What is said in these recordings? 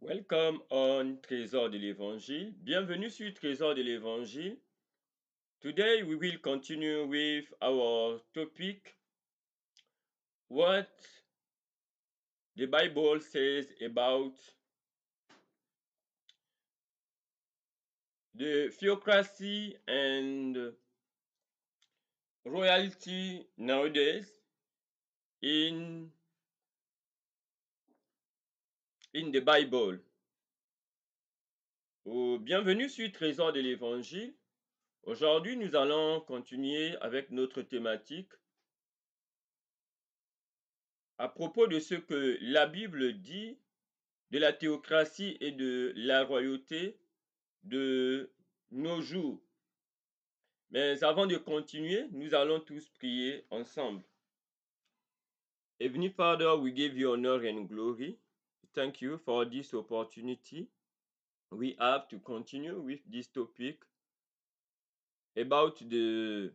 Welcome on Trésor de l'Évangile. Bienvenue sur Trésor de l'Évangile. Today we will continue with our topic, what the Bible says about the theocracy and royalty nowadays in, in the Bible. Bienvenue sur Trésor de l'Évangile. Aujourd'hui, nous allons continuer avec notre thématique à propos de ce que la Bible dit de la théocratie et de la royauté de nos jours. Mais avant de continuer, nous allons tous prier ensemble. Heavenly Father, we give you honor and glory. Thank you for this opportunity. We have to continue with this topic about the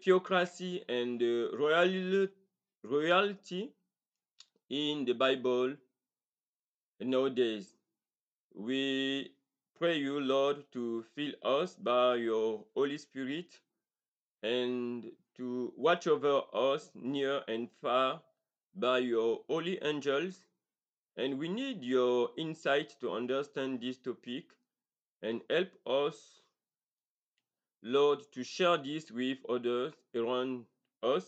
theocracy and the royalty in the Bible nowadays. We pray you, Lord, to fill us by your Holy Spirit and to watch over us near and far by your holy angels. And we need your insight to understand this topic and help us, Lord, to share this with others around us,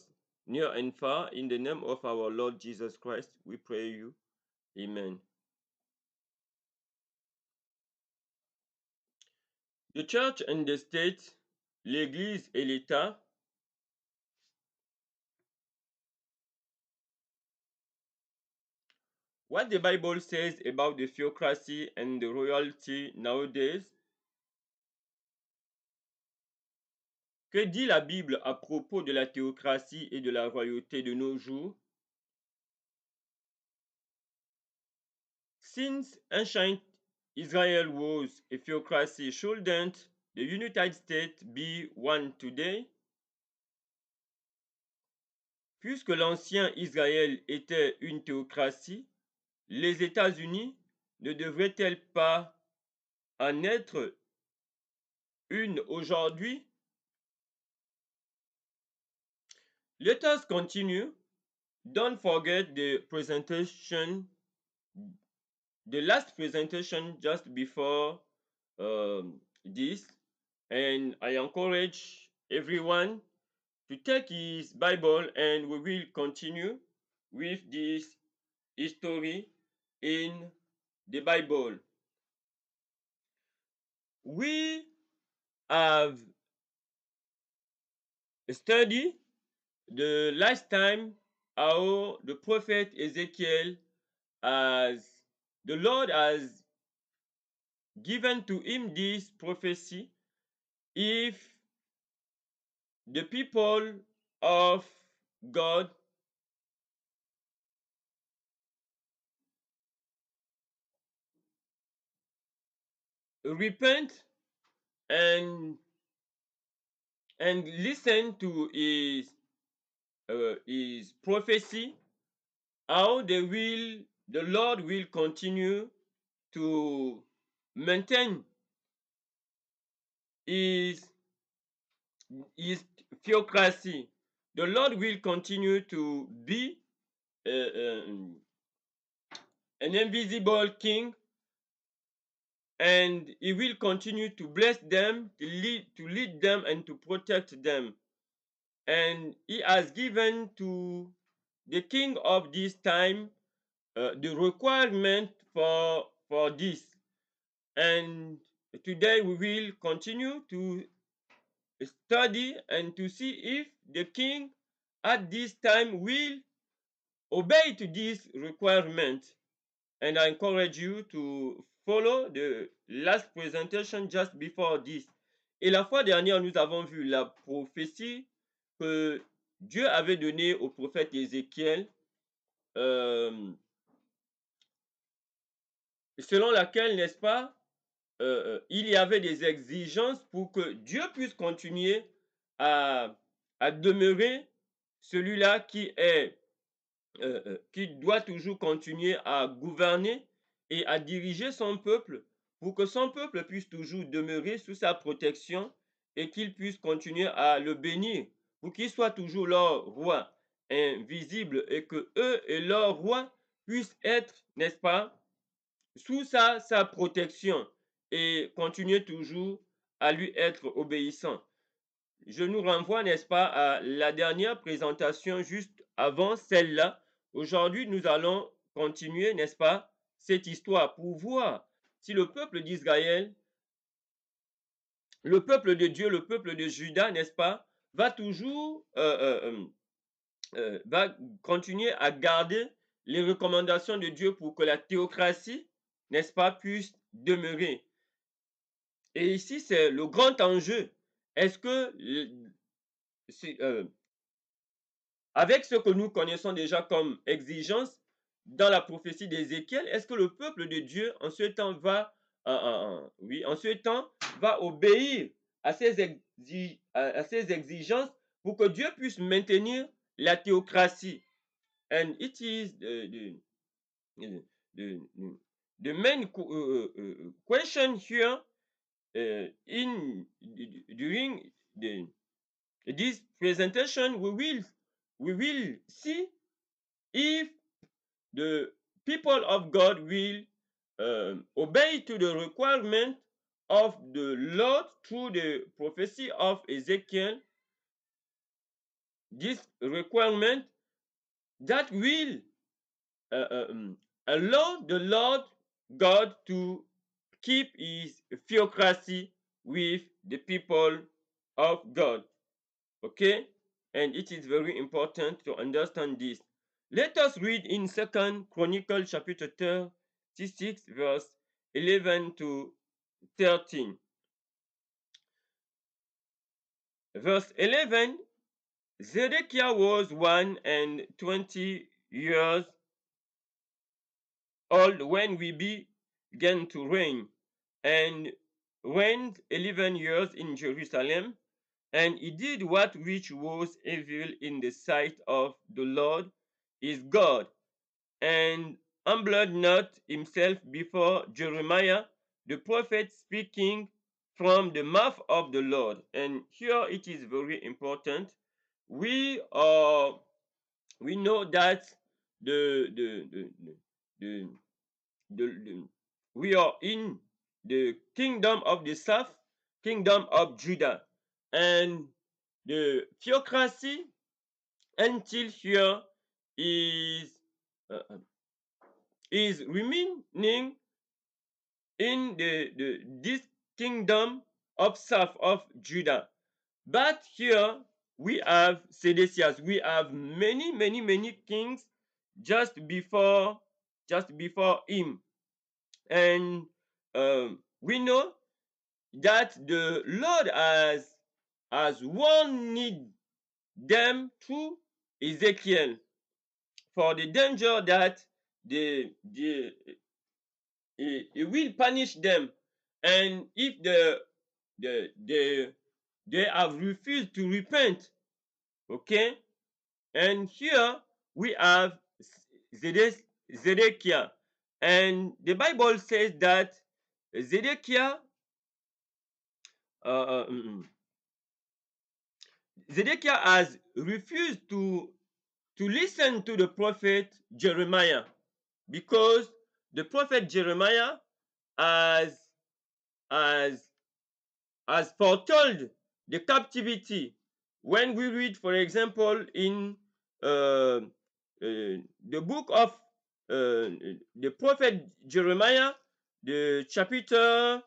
near and far. In the name of our Lord Jesus Christ, we pray you. Amen. The church and the state, l'Église et l'État, what the Bible says about the theocracy and the royalty nowadays. Que dit la Bible à propos de la théocratie et de la royauté de nos jours? Since ancient Israel was a theocracy, shouldn't the United States be one today? Puisque l'ancien Israël était une théocratie, les États-Unis ne devraient-elles pas en être une aujourd'hui? Let us continue. Don't forget the presentation, the last presentation just before this, and I encourage everyone to take his Bible and we will continue with this history in the Bible. We have studied the last time how the prophet Ezekiel, as the Lord has given to him this prophecy, if the people of God repent and listen to his prophecy, how the Lord will continue to maintain his his theocracy. The Lord will continue to be an invisible king, and he will continue to bless them, to lead them and to protect them. And he has given to the king of this time the requirement for this. And today we will continue to study and to see if the king at this time will obey to this requirement. And I encourage you to follow the last presentation just before this. Et la fois dernière, nous avons vu la prophétie que Dieu avait donnée au prophète Ézéchiel, selon laquelle, n'est-ce pas, il y avait des exigences pour que Dieu puisse continuer à demeurer celui-là qui doit toujours continuer à gouverner et à diriger son peuple pour que son peuple puisse toujours demeurer sous sa protection et qu'il puisse continuer à le bénir, pour qu'il soit toujours leur roi invisible et que eux et leur roi puissent être, n'est-ce pas, sous sa protection et continuer toujours à lui être obéissant. Je nous renvoie, n'est-ce pas, à la dernière présentation juste avant celle-là. Aujourd'hui, nous allons continuer, n'est-ce pas, cette histoire pour voir si le peuple d'Israël, le peuple de Dieu, le peuple de Juda, n'est-ce pas, va toujours, va continuer à garder les recommandations de Dieu pour que la théocratie, n'est-ce pas, puisse demeurer. Et ici, c'est le grand enjeu. Est-ce que, avec ce que nous connaissons déjà comme exigence dans la prophétie d'Ézéchiel, est-ce que le peuple de Dieu en ce temps va, oui, en ce temps, va obéir à à ces exigences pour que Dieu puisse maintenir la théocratie? And it is the, the main question here in during this presentation. We will see if the people of God will obey to the requirement of the Lord through the prophecy of Ezekiel, this requirement that will allow the Lord God to keep his theocracy with the people of God. Okay? And it is very important to understand this. Let us read in 2nd Chronicles chapter 36, verse 11 to 13. Verse 11, Zedekiah was 120 years old when we began to reign, and reigned 11 years in Jerusalem. And he did what which was evil in the sight of the Lord his God, and humbled not himself before Jeremiah the prophet, speaking from the mouth of the Lord. And here it is very important. We are we know that the, the we are in the kingdom of the south, kingdom of Judah, and the theocracy until here is uh, is remaining in this kingdom of south of Judah. But here we have Sedecius. We have many kings just before him, and we know that the Lord has warned them through Ezekiel for the danger that the he will punish them, and if they have refused to repent. Okay, and here we have Zedekiah, and the Bible says that Zedekiah uh, uh, mm, mm, Zedekiah has refused to listen to the prophet Jeremiah, because the prophet Jeremiah has has has foretold the captivity. When we read, for example, in the book of the prophet Jeremiah, the chapter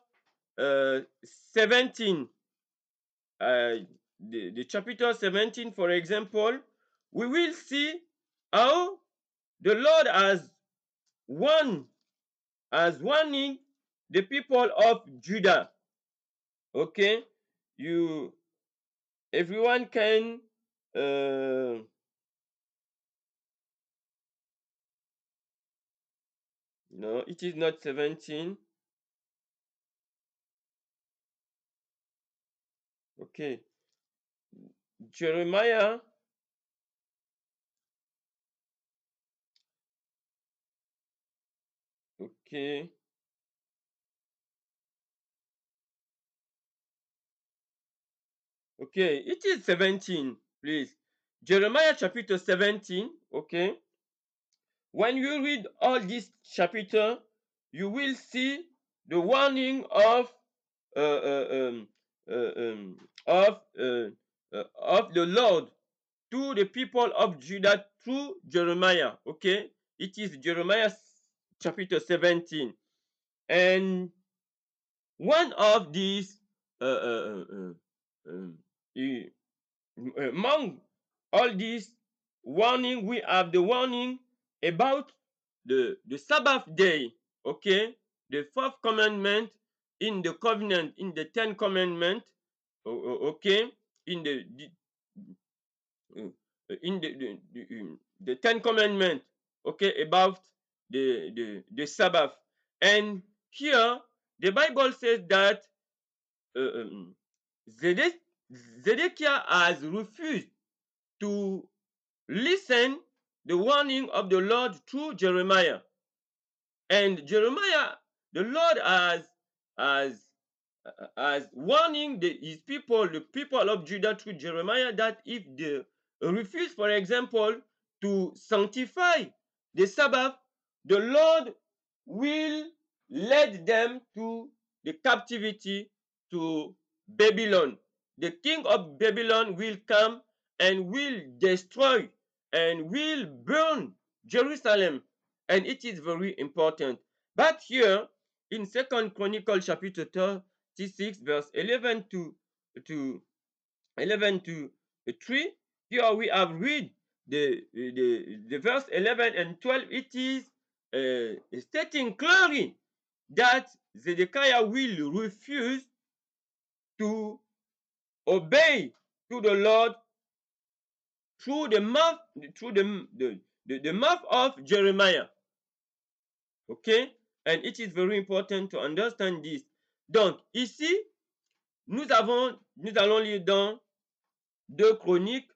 17, uh, the chapter 17, for example, we will see how the Lord warned, has warning the people of Judah. Okay, you everyone can uh, no, it is not 17. Okay, Jeremiah, Okay. Okay, it is 17, please. Jeremiah chapter 17, okay. When you read all this chapter, you will see the warning uh, uh, um, uh, um, of the Lord to the people of Judah through Jeremiah. Okay, it is Jeremiah chapter 17, and one of these um, eh, among all these warning, we have the warning about the Sabbath day. Okay, the fourth commandment in the covenant, in the 10 commandment. Okay, in uh, the 10 commandment. Okay, about the Sabbath. And here the Bible says that uh, Zedekiah has refused to listen the warning of the Lord through Jeremiah. And Jeremiah, the Lord has as warning his people, the people of Judah through Jeremiah, that if they refuse, for example, to sanctify the Sabbath, the Lord will lead them to the captivity to Babylon. The king of Babylon will come and will destroy and will burn Jerusalem. And it is very important. But here in Second Chronicles chapter 36, verse 11 to 11 to 3, here we have read the verse 11 and 12. It is stating clearly that Zedekiah will refuse to obey to the Lord through the mouth the mouth of Jeremiah. Okay, and it is very important to understand this. Donc ici, nous allons lire dans 2 Chroniques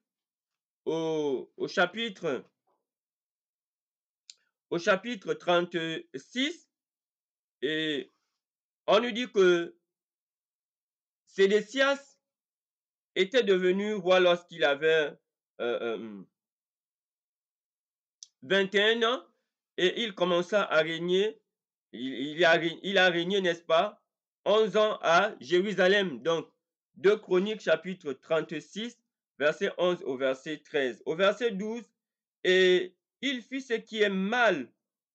au chapitre 36, et on nous dit que Sédécias était devenu roi lorsqu'il avait 21 ans, et il commença à régner. Il a régné, n'est-ce pas, 11 ans à Jérusalem. Donc 2 Chroniques chapitre 36, verset 11 au verset 13. Au verset 12, et il fit ce qui est mal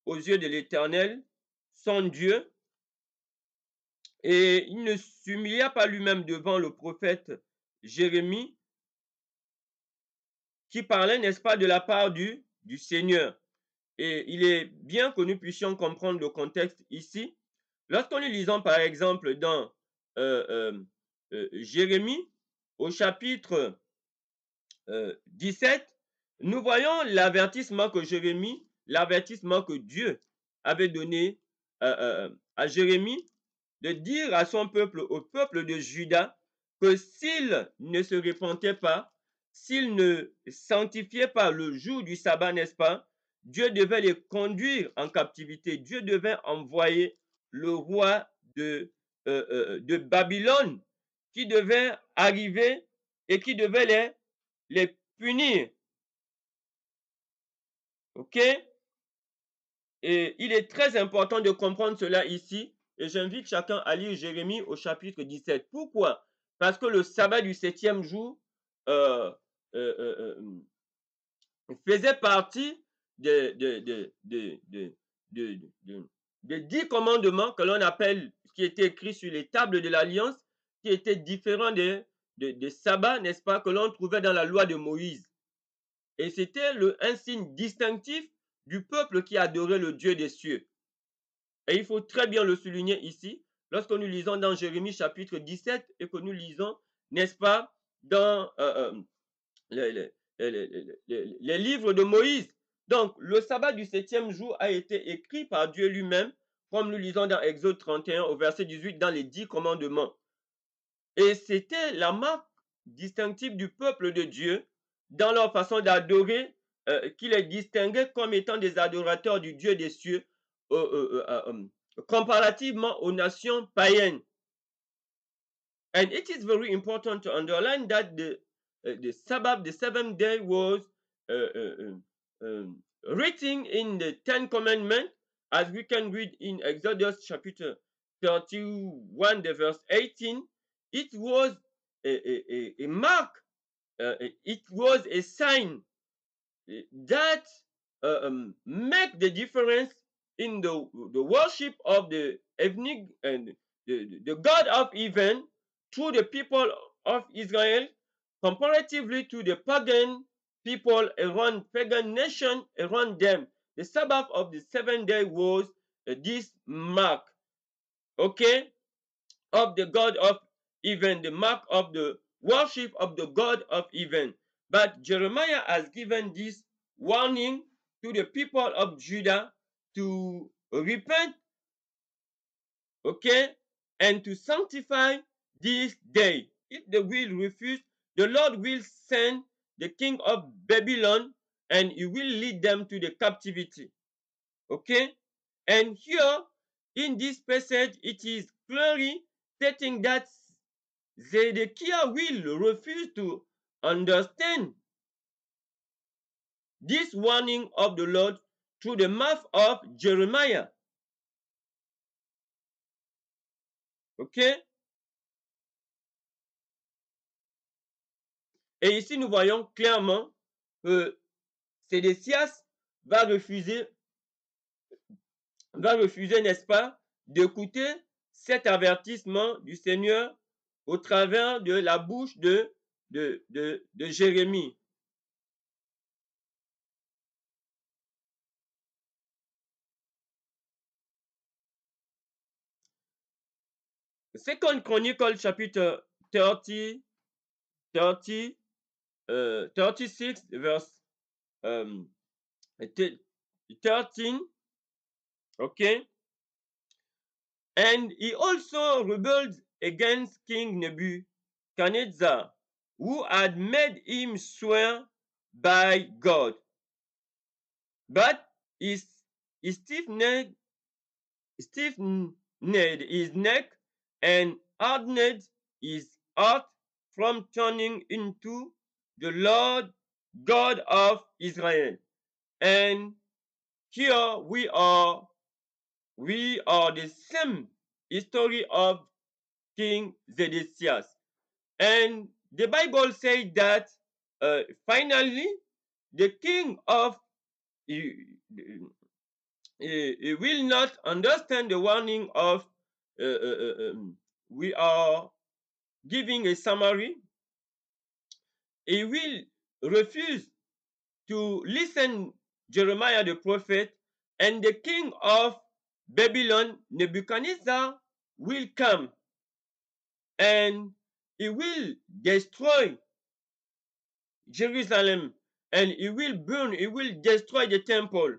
aux yeux de l'Éternel, son Dieu, et il ne s'humilia pas lui-même devant le prophète Jérémie, qui parlait, n'est-ce pas, de la part du Seigneur. Et il est bien que nous puissions comprendre le contexte ici. Lorsqu'on nous lisons par exemple dans Jérémie au chapitre 17, nous voyons l'avertissement que Jérémie, l'avertissement que Dieu avait donné à Jérémie, de dire à son peuple, au peuple de Juda, que s'il ne se repentait pas, s'il ne sanctifiait pas le jour du sabbat, n'est-ce pas, Dieu devait les conduire en captivité. Dieu devait envoyer le roi de Babylone, qui devait arriver et qui devait les punir. OK? Et il est très important de comprendre cela ici. Et j'invite chacun à lire Jérémie au chapitre 17. Pourquoi? Parce que le sabbat du 7e jour faisait partie des 10 commandements que l'on appelle, qui étaient écrits sur les tables de l'Alliance, qui étaient différents des sabbats, n'est-ce pas, que l'on trouvait dans la loi de Moïse. Et c'était un signe distinctif du peuple qui adorait le Dieu des cieux. Et il faut très bien le souligner ici, lorsque nous lisons dans Jérémie chapitre 17 et que nous lisons, n'est-ce pas, dans les livres de Moïse. Donc, le sabbat du 7e jour a été écrit par Dieu lui-même, comme nous lisons dans Exode 31 au verset 18, dans les 10 commandements. Et c'était la marque distinctive du peuple de Dieu dans leur façon d'adorer, qui les distinguait comme étant des adorateurs du Dieu des cieux, comparativement aux nations païennes. And it is very important to underline that the Sabbath, the seventh day, was written in the Ten Commandments, as we can read in Exodus chapter 31, the verse 18. It was a mark, it was a sign that make the difference in the worship of the evening and the God of heaven through the people of Israel comparatively to the pagan people around, pagan nation around them. The Sabbath of the seventh day was this mark, okay, of the God of heaven, the mark of the worship of the God of heaven. But Jeremiah has given this warning to the people of Judah to repent, okay, and to sanctify this day. If they will refuse, the Lord will send the king of Babylon and he will lead them to the captivity. Okay? And here in this passage, it is clearly stating that Zedekiah will refuse to understand this warning of the Lord through the mouth of Jeremiah. Ok? Et ici, nous voyons clairement que Sédécias va refuser, n'est-ce pas, d'écouter cet avertissement du Seigneur au travers de la bouche de Jérémie. Second Chronicle chapitre 30, 36 verse 13, okay? And he also rebelled against King Nebuchadnezzar, who had made him swear by God. But he stiff-necked his neck and hardened his heart from turning into the Lord God of Israel. And here we are the same history of King Zedekiah. And the Bible says that finally the king of he will not understand the warning of we are giving a summary. He will refuse to listen Jeremiah the prophet, and the king of Babylon, Nebuchadnezzar, will come and he will destroy Jerusalem, and he will burn, he will destroy the temple,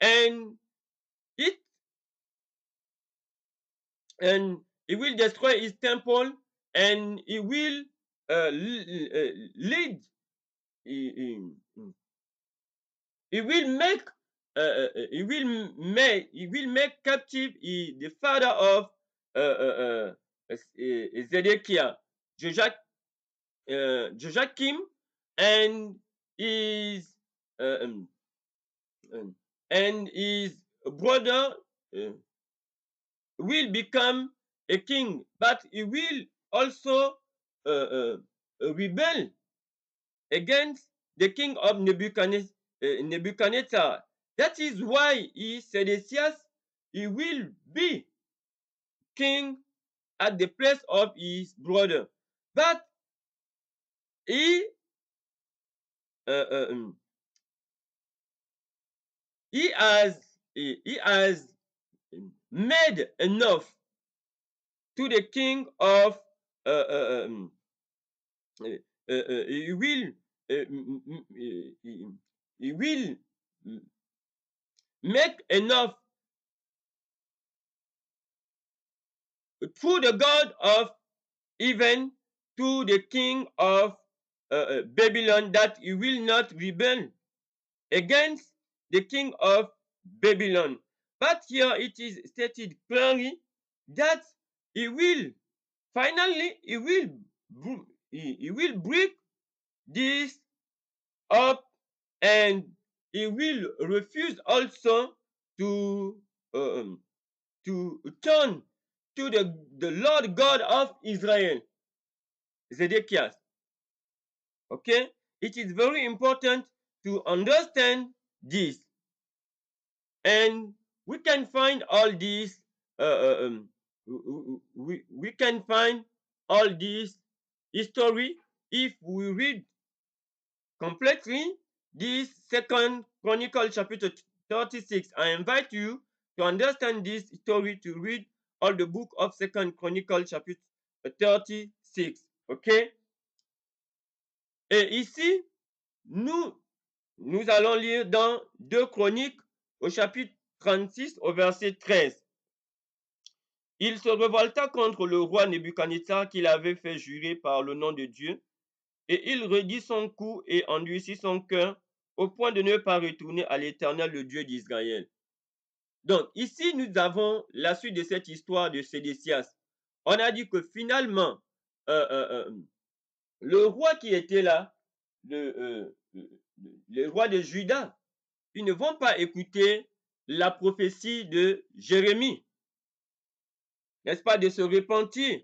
and he will destroy his temple, and he will lead, he will make he will make captive the father of Zedekiah, Joachim, and his brother will become a king, but he will also rebel against the king of Nebuchadnezzar. That is why Sedecius, he will be king at the place of his brother. But he has made enough to the king of he will make enough through the God of even to the king of Babylon, that he will not rebel against the king of Babylon. But here it is stated clearly that he will finally he will break this up, and he will refuse also to um, turn to the Lord God of Israel, Zedekiah. Okay, it is very important to understand this, and we can find all these. We can find all this history if we read completely this Second Chronicle chapter 36. I invite you to understand this story to read all the book of Second Chronicle chapter 36. Okay? Et ici, nous allons lire dans 2 Chroniques au chapitre 36 au verset 13. Il se révolta contre le roi Nebuchadnezzar qu'il avait fait jurer par le nom de Dieu, et il redit son cou et endurcit son cœur au point de ne pas retourner à l'Éternel, le Dieu d'Israël. Donc ici, nous avons la suite de cette histoire de Sédécias. On a dit que finalement, le roi qui était là, le roi de Juda, ils ne vont pas écouter la prophétie de Jérémie, n'est-ce pas, de se repentir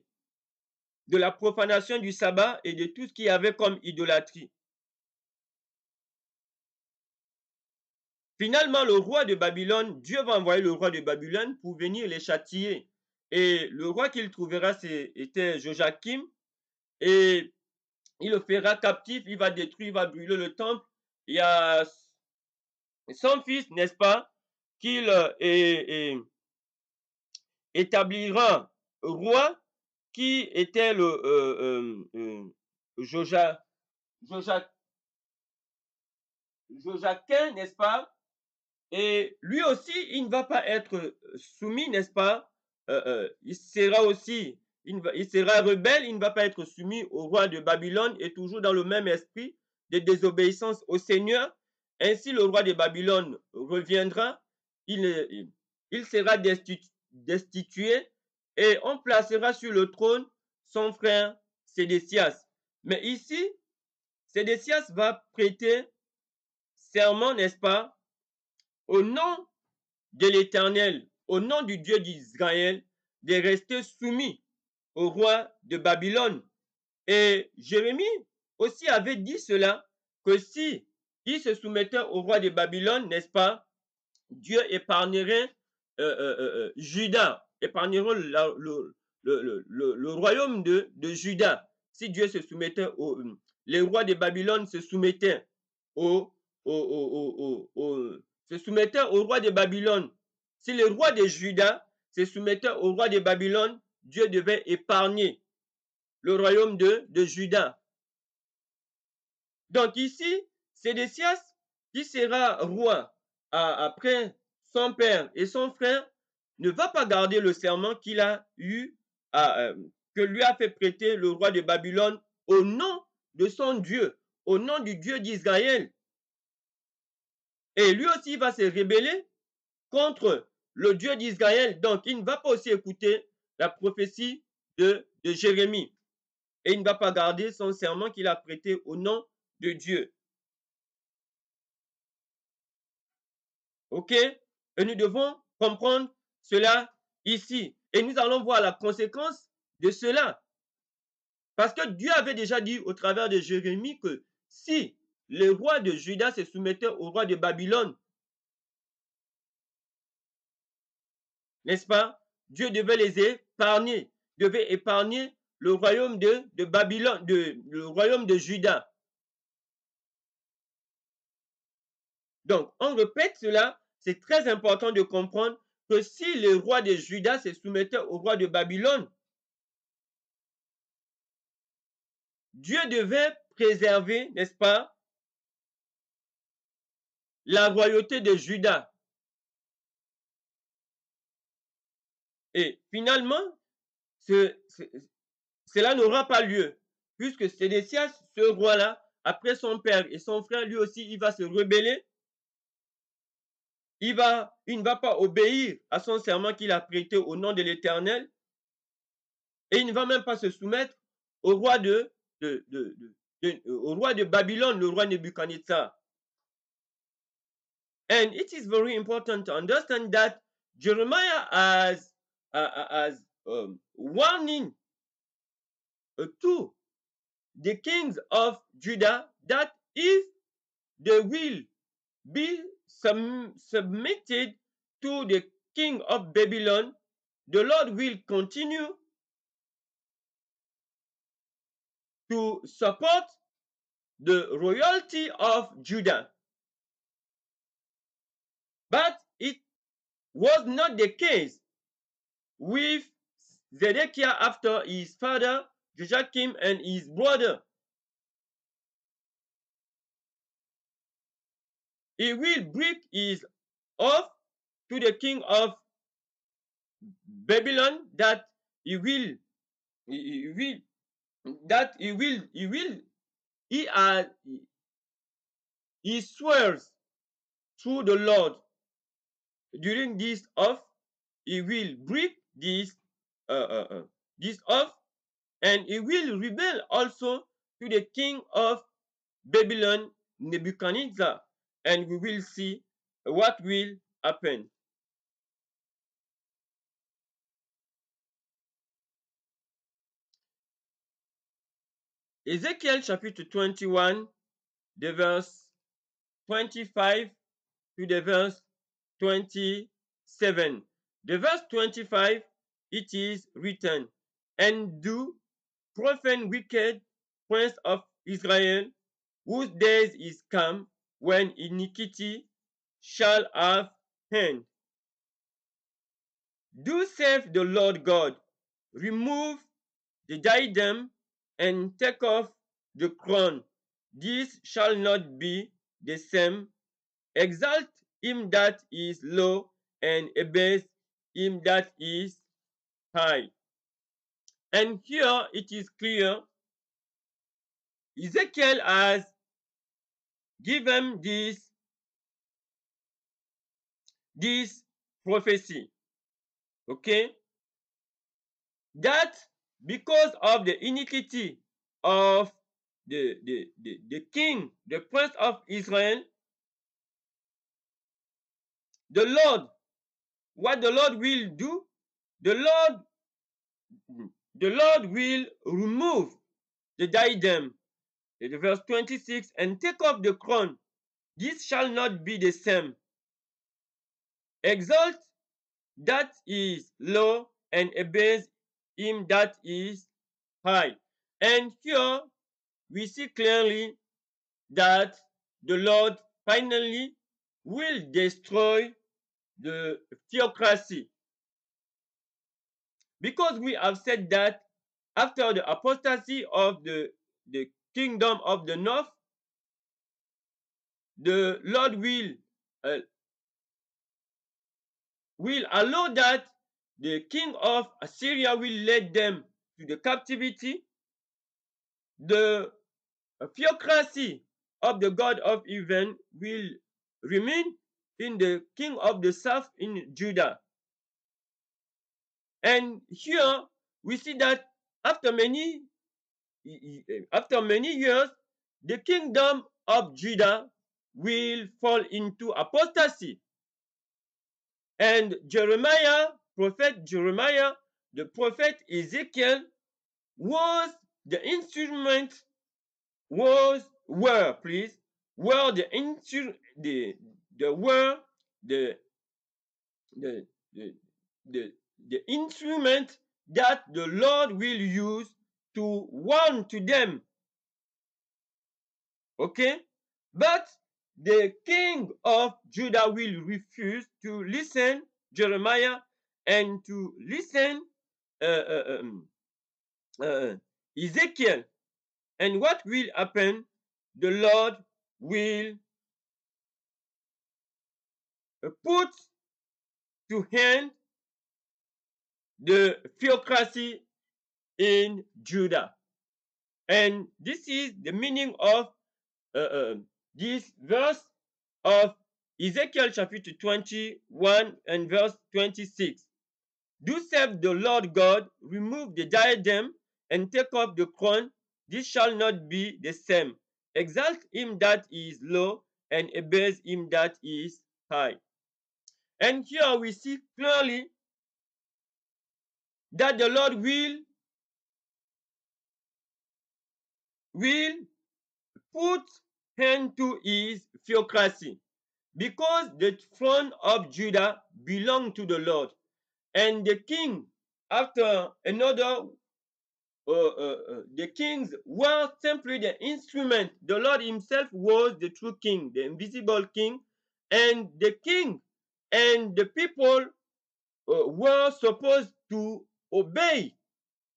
de la profanation du sabbat et de tout ce qu'il y avait comme idolâtrie. Finalement, le roi de Babylone, Dieu va envoyer le roi de Babylone pour venir les châtier. Et le roi qu'il trouvera, était Joachim, et il le fera captif, il va détruire, il va brûler le temple. Il y a son fils, n'est-ce pas, qu'il établira roi, qui était le Joachim, n'est-ce pas? Et lui aussi, il ne va pas être soumis, n'est-ce pas? Il sera aussi, il sera rebelle, il ne va pas être soumis au roi de Babylone, et toujours dans le même esprit de désobéissance au Seigneur. Ainsi, le roi de Babylone reviendra, il sera destitué, et on placera sur le trône son frère Sédécias. Mais ici, Sédécias va prêter serment, n'est-ce pas, au nom de l'Éternel, au nom du Dieu d'Israël, de rester soumis au roi de Babylone. Et Jérémie aussi avait dit cela, que si il se soumettait au roi de Babylone, n'est-ce pas, Dieu épargnerait Juda, épargnerait le royaume de Juda. Si Dieu se soumettait les rois de Babylone se soumettaient se soumettaient au roi de Babylone. Si le roi de Juda se soumettait au roi de Babylone, Dieu devait épargner le royaume de Juda. Donc ici, Sédécias, qui sera roi après son père et son frère, ne va pas garder le serment qu'il a eu, que lui a fait prêter le roi de Babylone au nom de son Dieu, au nom du Dieu d'Israël. Et lui aussi va se rebeller contre le Dieu d'Israël. Donc, il ne va pas aussi écouter la prophétie de Jérémie. Et il ne va pas garder son serment qu'il a prêté au nom de Dieu. OK? Et nous devons comprendre cela ici. Et nous allons voir la conséquence de cela. Parce que Dieu avait déjà dit au travers de Jérémie que si le roi de Juda se soumettait au roi de Babylone, n'est-ce pas? Dieu devait les épargner, devait épargner le royaume de Babylone, le royaume de Juda. Donc, on répète cela, c'est très important de comprendre que si le roi de Juda se soumettait au roi de Babylone, Dieu devait préserver, n'est-ce pas, la royauté de Juda. Et finalement, cela n'aura pas lieu, puisque Sédécias, ce roi-là, après son père et son frère, lui aussi, il va se rebeller. il ne va pas obéir à son serment qu'il a prêté au nom de l'Éternel, et il ne va même pas se soumettre au roi au roi de Babylone, le roi Nebuchadnezzar. And it is very important to understand that Jeremiah has warning to the kings of Judah that if they will be submitted to the king of Babylon, the Lord will continue to support the royalty of Judah. But it was not the case with Zedekiah after his father Joachim and his brother. He will break his oath to the king of Babylon that he swears through the Lord during this oath. He will break this oath, and he will rebel also to the king of Babylon, Nebuchadnezzar, and we will see what will happen. Ezekiel chapitre 21, de verse 25 to the verse 27. The verse 25, it is written, "And do profane wicked prince of Israel, whose days is come, when iniquity shall have end. Do save the Lord God, remove the diadem, and take off the crown. This shall not be the same. Exalt him that is low, and abase him that is high." And here it is clear, Ezekiel has given this prophecy, okay, that because of the iniquity of the king, the prince of Israel, the Lord, what the Lord will do, the Lord will remove the diadem, the verse 26, and take off the crown. This shall not be the same. Exalt that is low, and abase him that is high. And here we see clearly that the Lord finally will destroy the theocracy. Because we have said that after the apostasy of the kingdom of the north, the Lord will allow that the king of Assyria will lead them to the captivity. The theocracy of the God of heaven will remain in the king of the south in Judah. And here we see that after many years, the kingdom of Judah will fall into apostasy. And prophet Jeremiah, the prophet Ezekiel was the instrument, were the the, the, the instrument that the Lord will use to warn to them. Okay? But the king of Judah will refuse to listen Jeremiah and to listen Ezekiel. And what will happen? The Lord will put to hand the theocracy in Judah. And this is the meaning of this verse of Ezekiel chapitre 21 and verse 26. Do serve the Lord God, remove the diadem, and take off the crown. This shall not be the same. Exalt him that is low, and abase him that is high. And here we see clearly that the Lord will put hand to his theocracy, because the throne of Judah belonged to the Lord, and the king after another the kings were simply the instrument. The Lord himself was the true king, the invisible king, and the king and the people were supposed to obey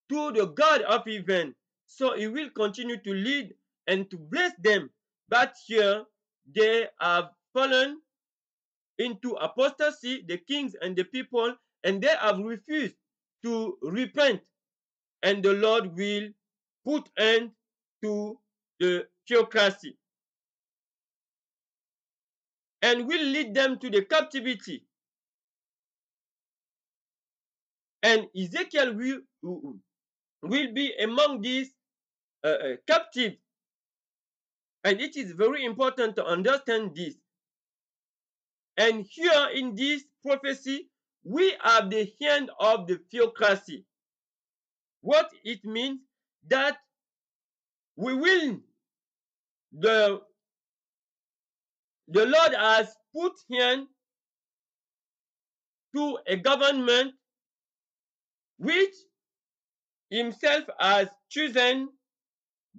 to the God of heaven. So he will continue to lead and to bless them. But here they have fallen into apostasy, the kings and the people, and they have refused to repent. And the Lord will put end to the theocracy and will lead them to the captivity. And Ezekiel will be among these captives. And it is very important to understand this. And here in this prophecy, we have the end of the theocracy. What it means that we will, the Lord has put hand to a government which himself has chosen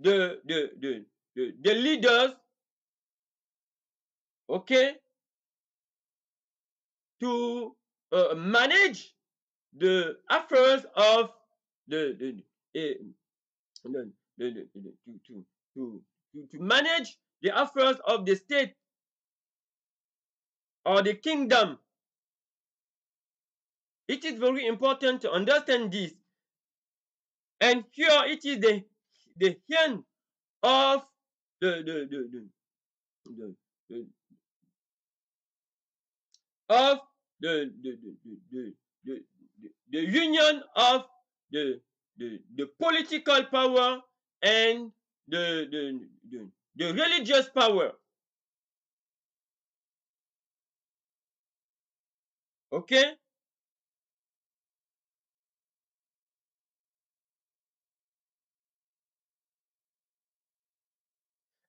the leaders, okay, to manage the affairs of the, the, to manage the affairs of the state or the kingdom. It is very important to understand this. And here it is the end of the the the the, the, the of the union of the political power and the religious power. Okay?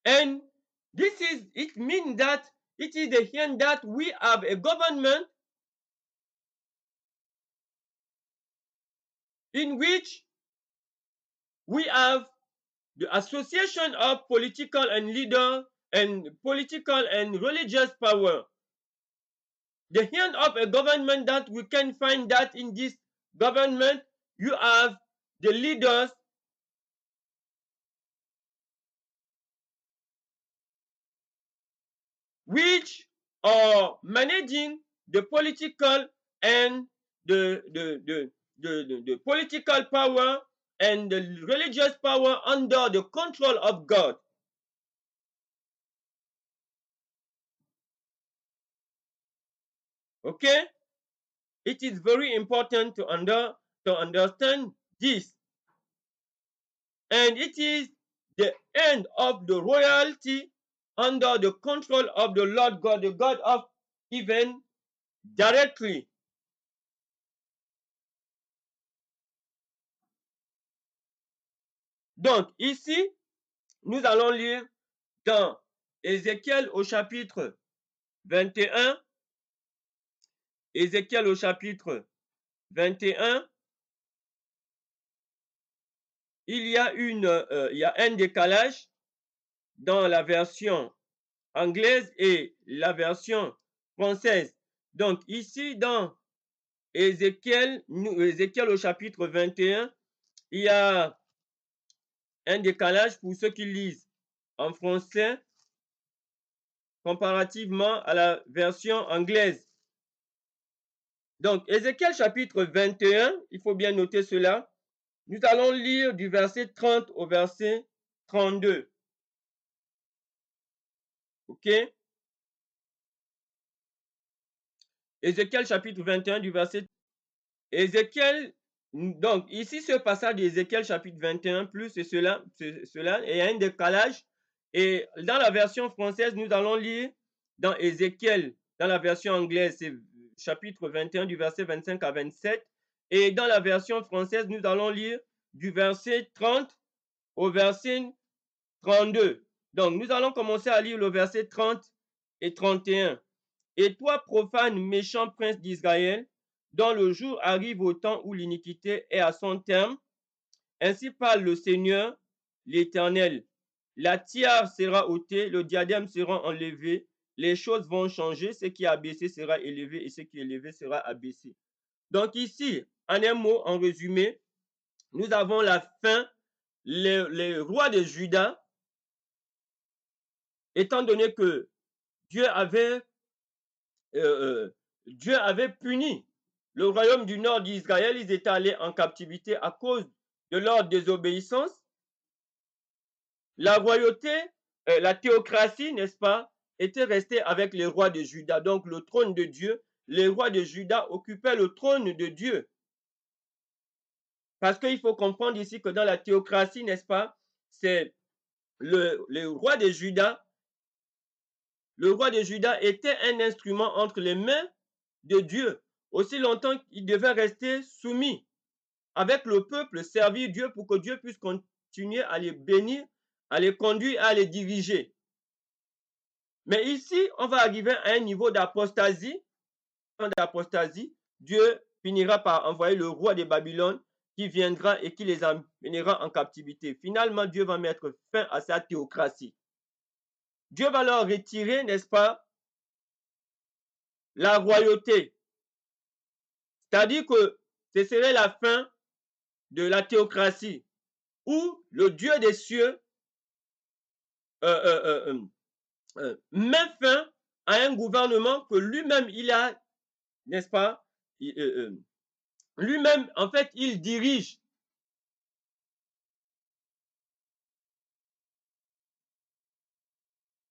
And it means that it is the end that we have a government in which we have the association of political and leader and political and religious power. The end of a government that we can find that in this government you have the leaders which are managing the political and the political power and the religious power under the control of God. Okay? It is very important to understand this. And it is the end of the royalty under the control of the Lord God, the God of heaven, directly. Donc, ici, nous allons lire dans Ézéchiel au chapitre 21. Ézéchiel au chapitre 21. Il y a un décalage dans la version anglaise et la version française. Donc, ici, dans Ézéchiel au chapitre 21, il y a un décalage pour ceux qui lisent en français comparativement à la version anglaise. Donc, Ézéchiel chapitre 21, il faut bien noter cela. Nous allons lire du verset 30 au verset 32. OK? Ézéchiel chapitre 21 du verset Ézéchiel, donc ici ce passage d'Ézéchiel chapitre 21 plus cela, et il y a un décalage. Et dans la version française, nous allons lire dans Ézéchiel, dans la version anglaise, c'est chapitre 21 du verset 25 à 27. Et dans la version française, nous allons lire du verset 30 au verset 32. Donc nous allons commencer à lire le verset 30 et 31. Et toi, profane, méchant prince d'Israël, dont le jour arrive au temps où l'iniquité est à son terme, ainsi parle le Seigneur, l'Éternel. La tiare sera ôtée, le diadème sera enlevé, les choses vont changer, ce qui est abaissé sera élevé et ce qui est élevé sera abaissé. Donc ici, en un mot, en résumé, nous avons la fin, les rois de Juda, étant donné que Dieu avait Dieu avait puni le royaume du nord d'Israël. Ils étaient allés en captivité à cause de leur désobéissance. La royauté, la théocratie, n'est-ce pas, était restée avec les rois de Juda. Donc le trône de Dieu, les rois de Juda occupaient le trône de Dieu. Parce qu'il faut comprendre ici que dans la théocratie, n'est-ce pas, c'est le roi de Juda. Le roi de Juda était un instrument entre les mains de Dieu. Aussi longtemps qu'il devait rester soumis avec le peuple, servir Dieu pour que Dieu puisse continuer à les bénir, à les conduire, à les diriger. Mais ici, on va arriver à un niveau d'apostasie. Dieu finira par envoyer le roi de Babylone qui viendra et qui les amènera en captivité. Finalement, Dieu va mettre fin à sa théocratie. Dieu va leur retirer, n'est-ce pas, la royauté. C'est-à-dire que ce serait la fin de la théocratie, où le Dieu des cieux met fin à un gouvernement que lui-même il a, n'est-ce pas, lui-même en fait il dirige.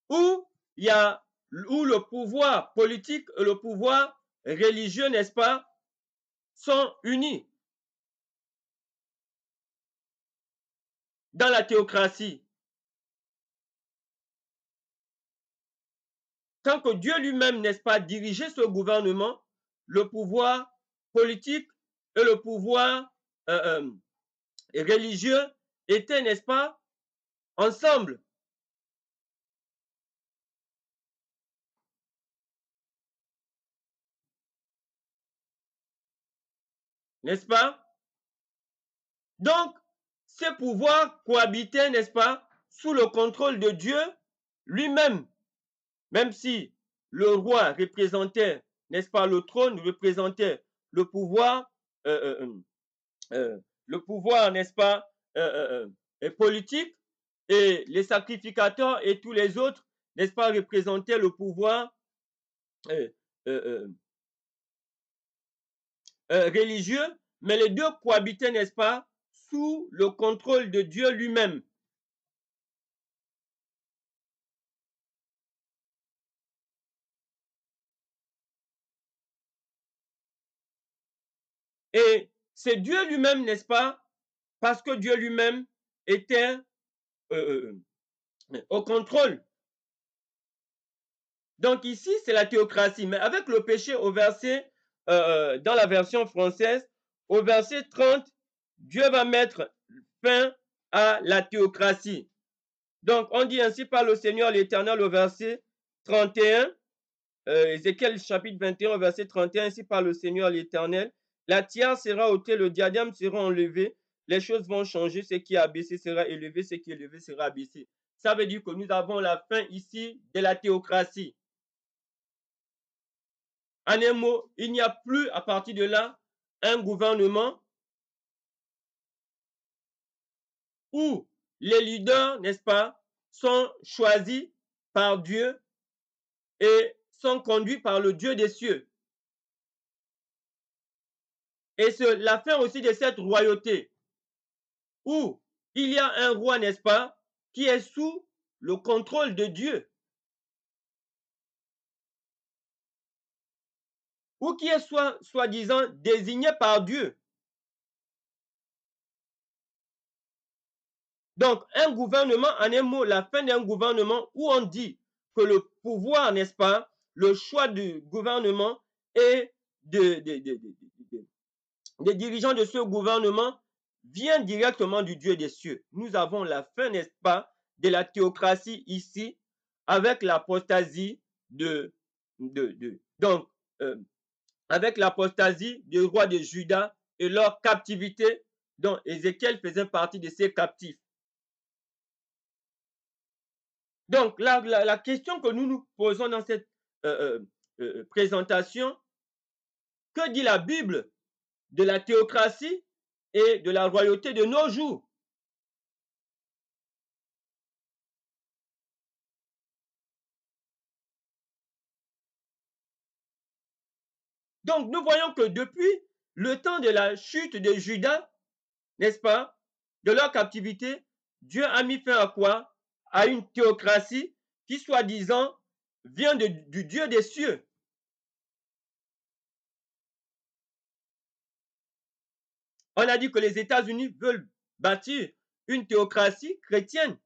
Où le pouvoir politique et le pouvoir religieux, n'est-ce pas, sont unis dans la théocratie. Tant que Dieu lui-même, n'est-ce pas, dirigeait ce gouvernement, le pouvoir politique et le pouvoir religieux étaient, n'est-ce pas, ensemble. N'est-ce pas? Donc, ces pouvoirs cohabitaient, n'est-ce pas, sous le contrôle de Dieu lui-même. Même si le roi représentait, n'est-ce pas, le trône représentait le pouvoir, n'est-ce pas, politique, et les sacrificateurs et tous les autres, n'est-ce pas, représentaient le pouvoir religieux, mais les deux cohabitaient, n'est-ce pas, sous le contrôle de Dieu lui-même. Et c'est Dieu lui-même, n'est-ce pas, parce que Dieu lui-même était au contrôle. Donc ici, c'est la théocratie. Mais avec le péché au verset, dans la version française, au verset 30, Dieu va mettre fin à la théocratie. Donc on dit ainsi par le Seigneur l'Éternel au verset 31, Ézéchiel chapitre 21 au verset 31, ainsi par le Seigneur l'Éternel, la tiare sera ôtée, le diadème sera enlevé, les choses vont changer, ce qui est abaissé sera élevé, ce qui est élevé sera abaissé. Ça veut dire que nous avons la fin ici de la théocratie. En un mot, il n'y a plus à partir de là un gouvernement où les leaders, n'est-ce pas, sont choisis par Dieu et sont conduits par le Dieu des cieux. Et c'est la fin aussi de cette royauté où il y a un roi, n'est-ce pas, qui est sous le contrôle de Dieu. ou qui est soi-disant désigné par Dieu. Donc, un gouvernement, en un mot, la fin d'un gouvernement où on dit que le pouvoir, n'est-ce pas, le choix du gouvernement et des dirigeants de ce gouvernement vient directement du Dieu des cieux. Nous avons la fin, n'est-ce pas, de la théocratie ici avec l'apostasie donc, avec l'apostasie du roi de Juda et leur captivité, dont Ézéchiel faisait partie de ces captifs. Donc, la question que nous nous posons dans cette présentation, que dit la Bible de la théocratie et de la royauté de nos jours? Donc, nous voyons que depuis le temps de la chute de Juda, n'est-ce pas, de leur captivité, Dieu a mis fin à quoi? À une théocratie qui, soi-disant, vient du Dieu des cieux. On a dit que les États-Unis veulent bâtir une théocratie chrétienne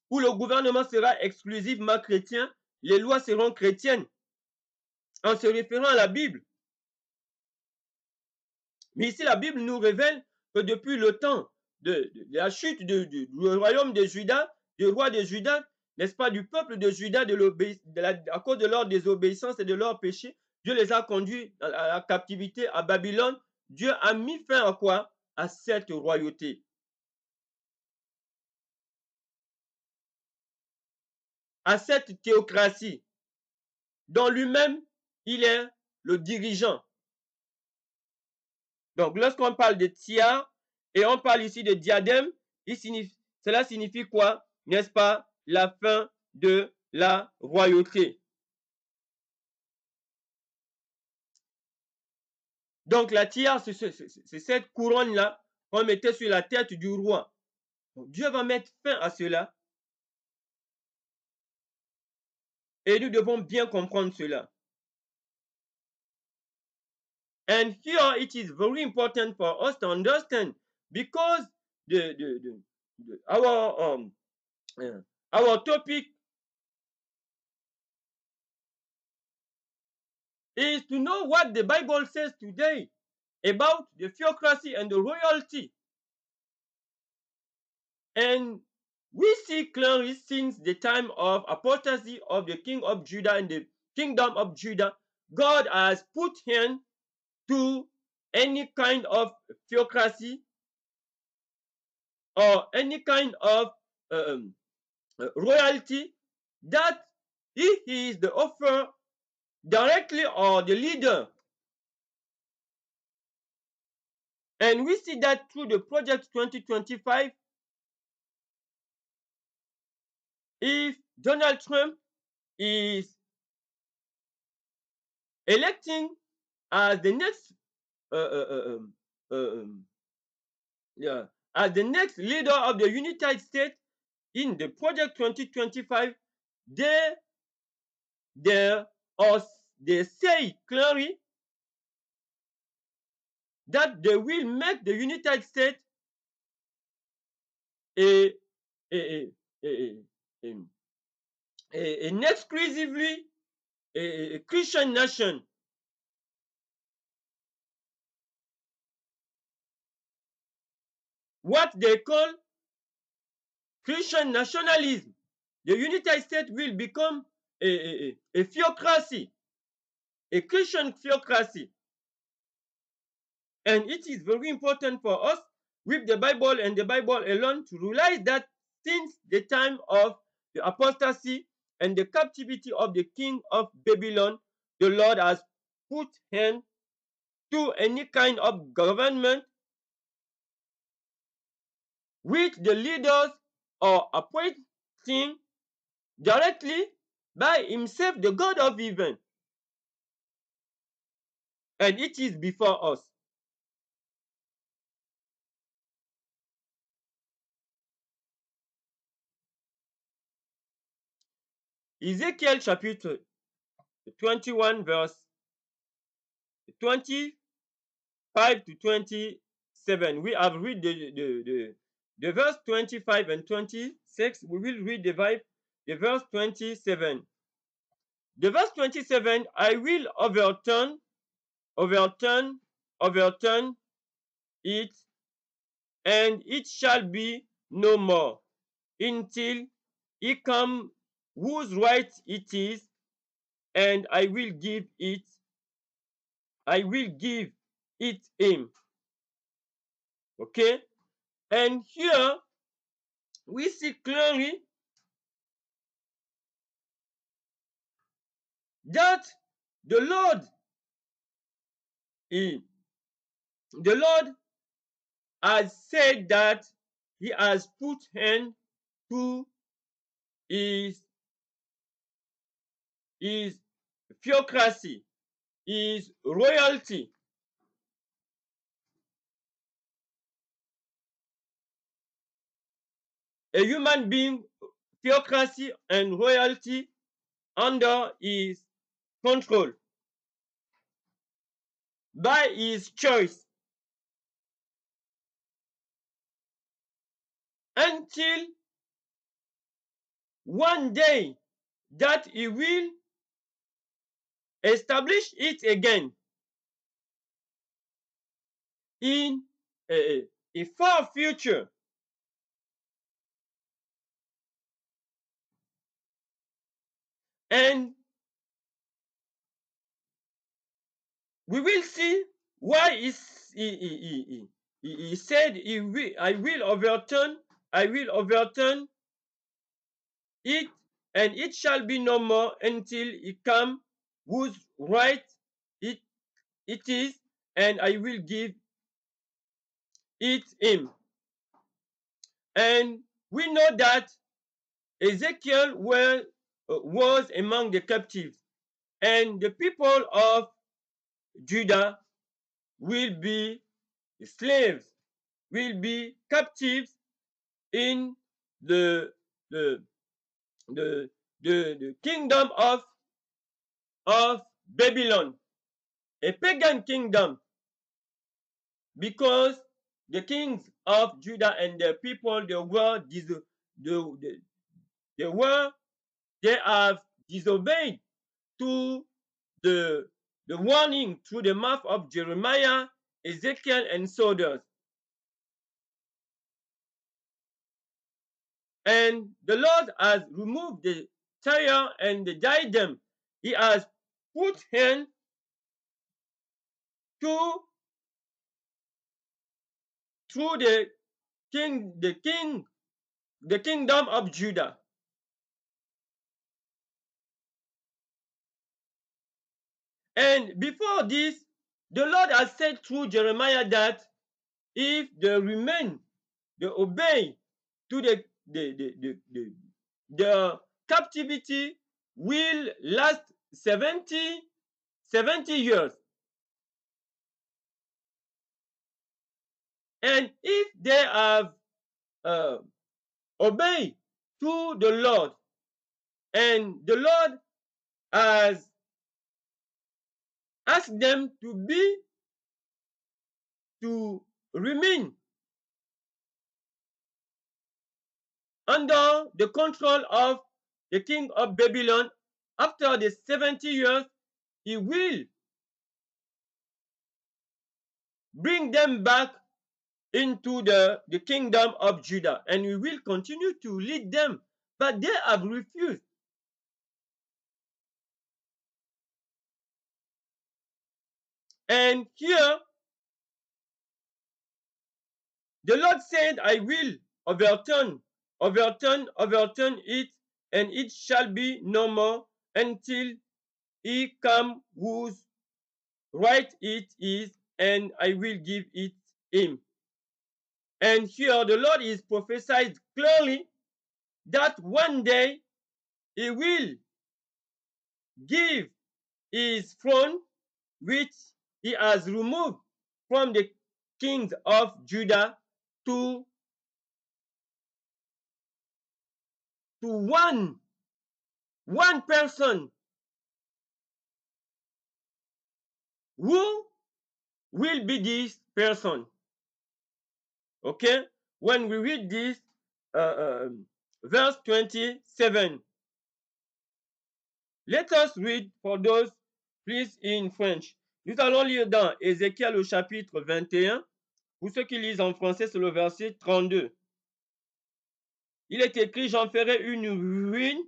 où le gouvernement sera exclusivement chrétien, les lois seront chrétiennes, en se référant à la Bible. Mais ici, la Bible nous révèle que depuis le temps de la chute du royaume de Juda, du roi de Juda, n'est-ce pas, du peuple de Juda, à cause de leur désobéissance et de leur péché, Dieu les a conduits à la captivité à Babylone. Dieu a mis fin à quoi? À cette royauté, à cette théocratie, dont lui-même, il est le dirigeant. Donc, lorsqu'on parle de tiare et on parle ici de diadème, cela signifie quoi? N'est-ce pas? La fin de la royauté. Donc, la tiare, c'est cette couronne-là qu'on mettait sur la tête du roi. Donc, Dieu va mettre fin à cela et nous devons bien comprendre cela. And here it is very important for us to understand because our topic is to know what the Bible says today about the theocracy and the royalty. And we see clearly since the time of apostasy of the king of Judah and the kingdom of Judah, God has put hand to any kind of theocracy or any kind of royalty that he is the author directly or the leader. And we see that through the project 2025. If Donald Trump is electing as the next yeah, as the next leader of the United States in the project 2025, they say clearly that they will make the United States an exclusively a Christian nation. What they call Christian nationalism. The United States will become a theocracy, a Christian theocracy. And it is very important for us with the Bible and the Bible alone to realize that since the time of the apostasy and the captivity of the king of Babylon, the Lord has put hand to any kind of government which the leaders are appointing directly by himself, the God of heaven. And it is before us. Ezekiel chapitre 21 verse 25 to 27. We have read the verse 25 and 26. We will read the verse 27. The verse 27, I will overturn, overturn it, and it shall be no more until he come whose right it is, and I will give it him. Okay? And here we see clearly that the Lord, he, the Lord has said that he has put hand to his, his theocracy, his royalty. A human being, theocracy and royalty under his control by his choice until one day that he will establish it again in a far future. And we will see why he said I will overturn it, and it shall be no more until it come whose right it, it is, and I will give it him. And we know that Ezekiel was among the captives, and the people of Judah will be slaves, will be captives in the the the the kingdom of Babylon, a pagan kingdom, because the kings of Judah and their people they, they were they have disobeyed to the warning through the mouth of Jeremiah, Ezekiel, and so others. And the Lord has removed the tire and the diadem. He has put hand to through the kingdom of Judah. And before this, the Lord has said through Jeremiah that if they obey to the captivity will last 70 years. And if they have uh, obeyed to the Lord, and the Lord has asked them to remain under the control of the king of Babylon, after the 70 years, he will bring them back into the kingdom of Judah, and we will continue to lead them. But they have refused. And here, the Lord said, I will overturn it, and it shall be no more until he come whose right it is, and I will give it him. And here the Lord is prophesied clearly that one day he will give his throne, which he has removed from the kings of Judah, to one person who will be this person? Okay, when we read this verse 27, let us read for those, please, in French. Nous allons lire dans Ézéchiel au chapitre 21. Pour ceux qui lisent en français, c'est le verset 32. Il est écrit, j'en ferai une ruine,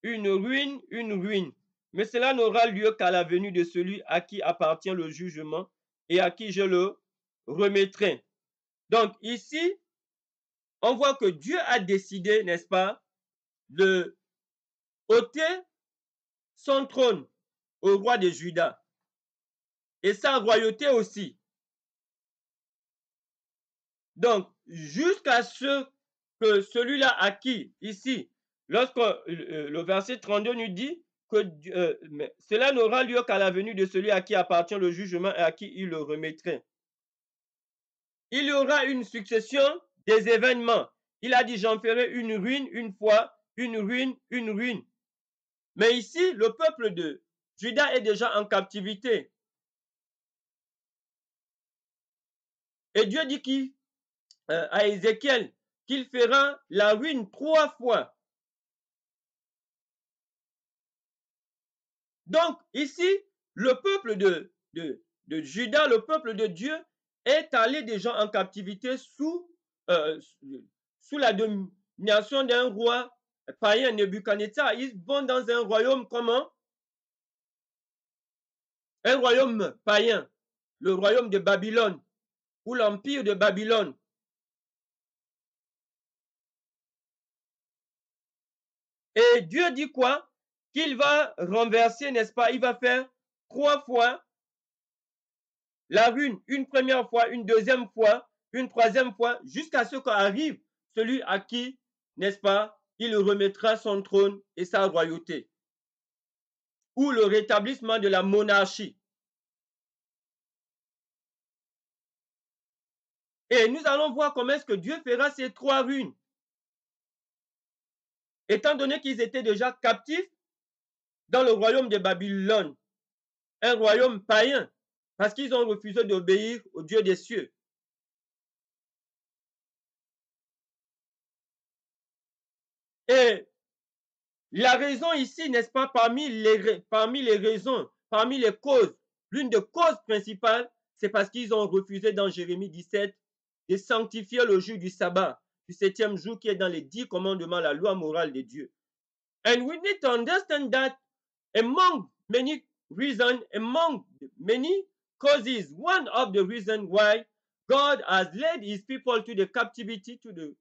une ruine, une ruine. Mais cela n'aura lieu qu'à la venue de celui à qui appartient le jugement et à qui je le remettrai. Donc ici, on voit que Dieu a décidé, n'est-ce pas, de ôter son trône au roi de Juda et sa royauté aussi. Donc, jusqu'à ce que celui-là à qui, ici, lorsque le verset 32 nous dit que cela n'aura lieu qu'à la venue de celui à qui appartient le jugement et à qui il le remettrait. Il y aura une succession des événements. Il a dit, j'en ferai une ruine une fois, une ruine, une ruine. Mais ici, le peuple de Juda est déjà en captivité. Et Dieu dit à Ézéchiel qu'il fera la ruine 3 fois. Donc ici, le peuple de Juda, le peuple de Dieu, est allé déjà en captivité sous la domination d'un roi païen, Nebuchadnezzar. Ils vont dans un royaume comment? Un royaume païen, le royaume de Babylone, ou l'empire de Babylone. Et Dieu dit quoi? Qu'il va renverser, n'est-ce pas? Il va faire 3 fois la ruine, une première fois, une deuxième fois, une troisième fois, jusqu'à ce qu'arrive celui à qui, n'est-ce pas, il remettra son trône et sa royauté, ou le rétablissement de la monarchie. Et nous allons voir comment est-ce que Dieu fera ces 3 ruines. Étant donné qu'ils étaient déjà captifs dans le royaume de Babylone, un royaume païen, parce qu'ils ont refusé d'obéir au Dieu des cieux. Et la raison ici, n'est-ce pas, parmi les raisons, parmi les causes, l'une des causes principales, c'est parce qu'ils ont refusé dans Jérémie 17 de sanctifier le jour du sabbat, du 7e jour qui est dans les 10 commandements, la loi morale de Dieu. And we need to understand that among many reasons, among many causes, one of the reasons why God has led his people to the captivity, to the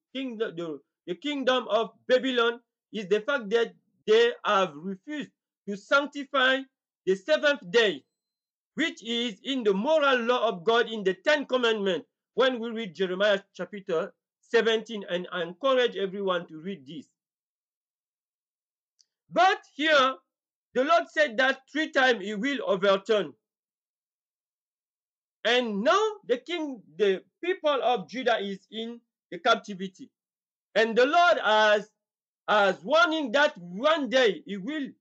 kingdom of Babylon, is the fact that they have refused to sanctify the 7th day, which is in the moral law of God in the 10 commandments. When we read Jeremiah chapter 17, and I encourage everyone to read this. But here, the Lord said that 3 times he will overturn. And now the people of Judah is in the captivity. And the Lord has warning that one day he will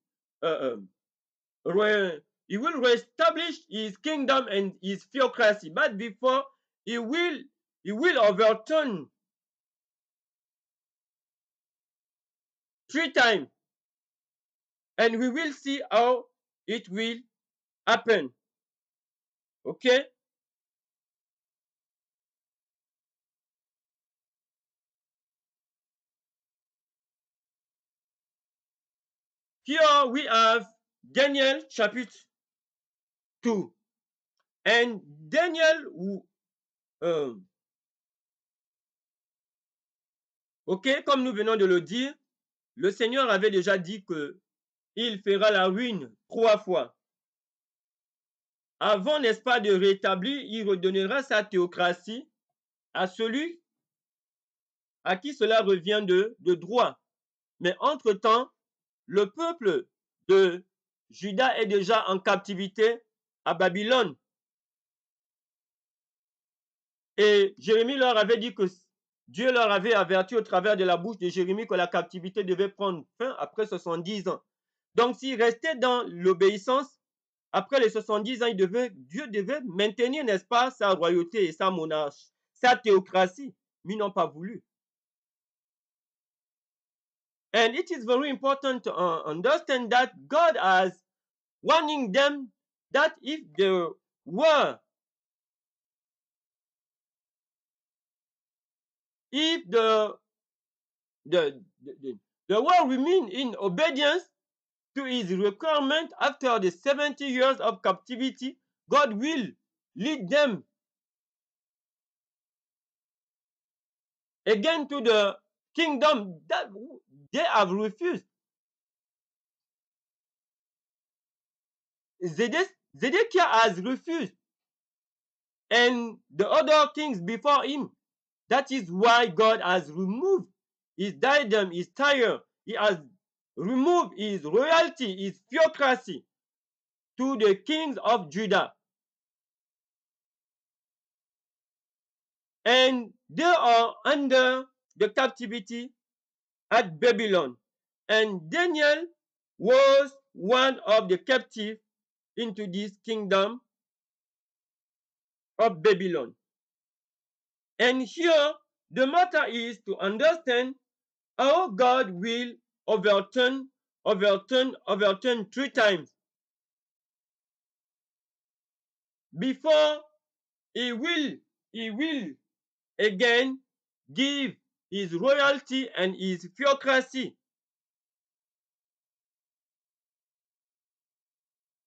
reestablish his kingdom and his theocracy. But before, he will overturn 3 times. And we will see how it will happen. Okay? Here we have Daniel chapitre 2. And Daniel, ok, comme nous venons de le dire, le Seigneur avait déjà dit qu'il fera la ruine 3 fois. Avant, n'est-ce pas, de rétablir, il redonnera sa théocratie à celui à qui cela revient de droit. Mais entre-temps, le peuple de Juda est déjà en captivité à Babylone. Et Jérémie leur avait dit que Dieu leur avait averti au travers de la bouche de Jérémie que la captivité devait prendre fin après 70 ans. Donc s'ils restaient dans l'obéissance, après les 70 ans, Dieu devait maintenir, n'est-ce pas, sa royauté et sa monarchie, sa théocratie, mais ils n'ont pas voulu. And it is very important to understand that God has warning them that if the world, if the world remain in obedience to his requirement after the 70 years of captivity, God will lead them again to the kingdom that they have refused. Zedekiah has refused, and the other kings before him. That is why God has removed his diadem, his tire. He has removed his royalty, his theocracy to the kings of Judah. And they are under the captivity at Babylon. And Daniel was one of the captives into this kingdom of Babylon. And here, the matter is to understand how God will overturn 3 times before he will again give his royalty and his theocracy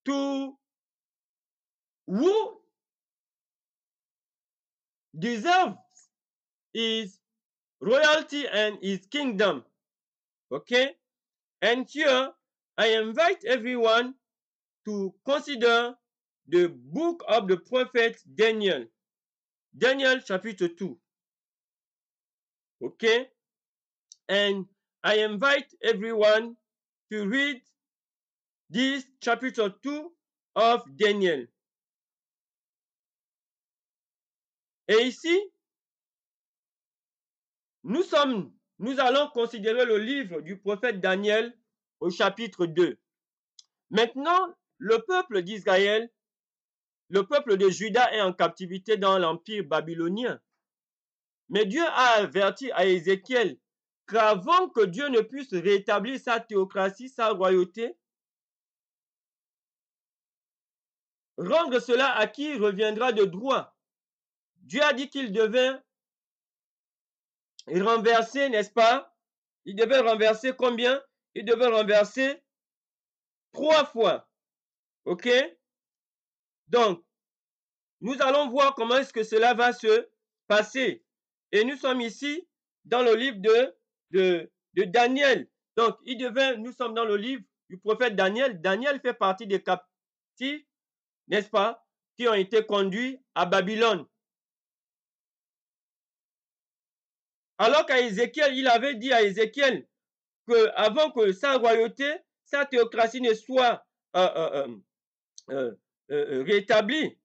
to who deserves his royalty and his kingdom. Okay? And here I invite everyone to consider the book of the prophet Daniel. Daniel chapitre 2. Okay? And I invite everyone to read this chapter 2 of Daniel. Et ici, nous allons considérer le livre du prophète Daniel au chapitre 2. Maintenant, le peuple d'Israël, le peuple de Juda est en captivité dans l'empire babylonien. Mais Dieu a averti à Ézéchiel qu'avant que Dieu ne puisse rétablir sa théocratie, sa royauté, rendre cela à qui reviendra de droit. Dieu a dit qu'il devait renverser, n'est-ce pas? Il devait renverser combien? Il devait renverser 3 fois. OK? Donc, nous allons voir comment est-ce que cela va se passer. Et nous sommes ici dans le livre de Daniel. Donc, nous sommes dans le livre du prophète Daniel. Daniel fait partie des captifs, n'est-ce pas, qui ont été conduits à Babylone. Alors qu'à Ézéchiel, il avait dit à Ézéchiel que avant que sa royauté, sa théocratie ne soit rétablie,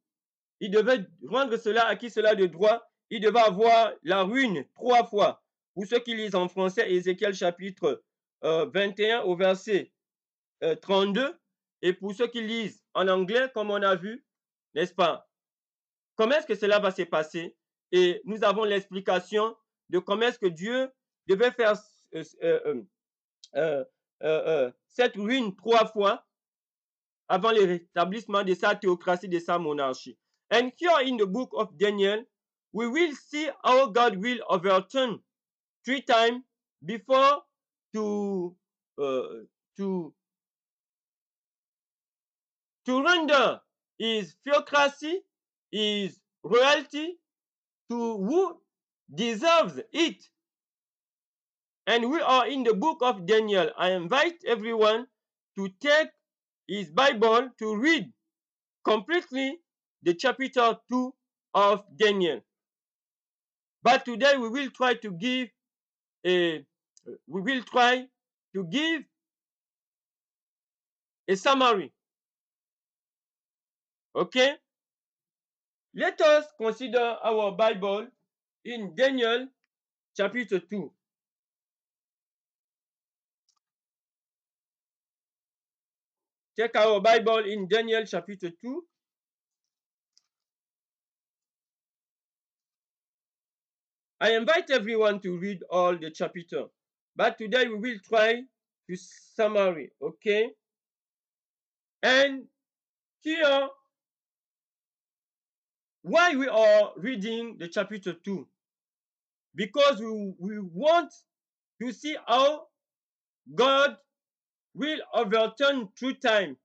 il devait rendre cela à qui cela de droit. Il devait avoir la ruine 3 fois. Pour ceux qui lisent en français, Ézéchiel chapitre 21 au verset 32. Et pour ceux qui lisent en anglais, comme on a vu, n'est-ce pas? Comment est-ce que cela va se passer? Et nous avons l'explication de comment est-ce que Dieu devait faire cette ruine 3 fois avant le rétablissement de sa théocratie, de sa monarchie. And here in the book of Daniel, we will see how God will overturn 3 times before to render his theocracy, his royalty to who deserves it. And we are in the book of Daniel. I invite everyone to take his Bible to read completely the chapter 2 of Daniel. But today we will try to give a summary. Okay? Let us consider our Bible in Daniel chapter 2. take our Bible in Daniel chapitre 2. I invite everyone to read all the chapter, but today we will try to summary, okay? And here, why we are reading the chapter 2? Because we want to see how God will overturn through time.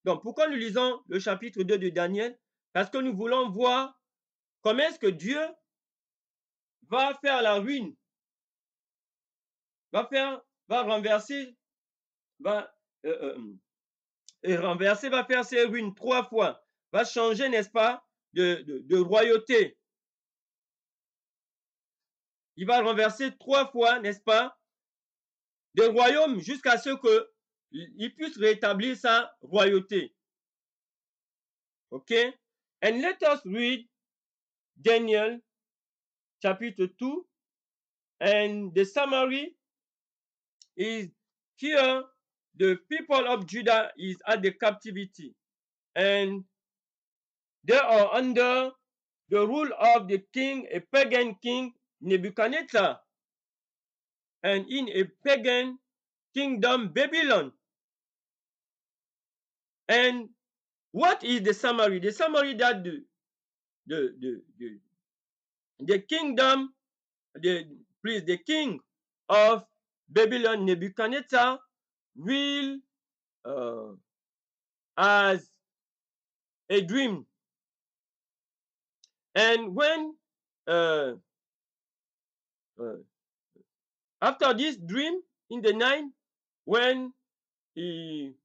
Donc, pourquoi nous lisons le chapitre 2 de Daniel? Parce que nous voulons voir comment est-ce que Dieu va faire la ruine, va renverser, va faire ses ruines 3 fois, va changer, n'est-ce pas, de royauté. Il va renverser 3 fois, n'est-ce pas, des royaumes jusqu'à ce qu'il puisse rétablir sa royauté. Okay? And let us read Daniel chapter 2, and the summary is here the people of Judah is at the captivity, and they are under the rule of the king, a pagan king, Nebuchadnezzar, and in a pagan kingdom, Babylon. And what is the summary? The summary that the kingdom, the king of Babylon, Nebuchadnezzar, will as a dream. And when after this dream in the night, when he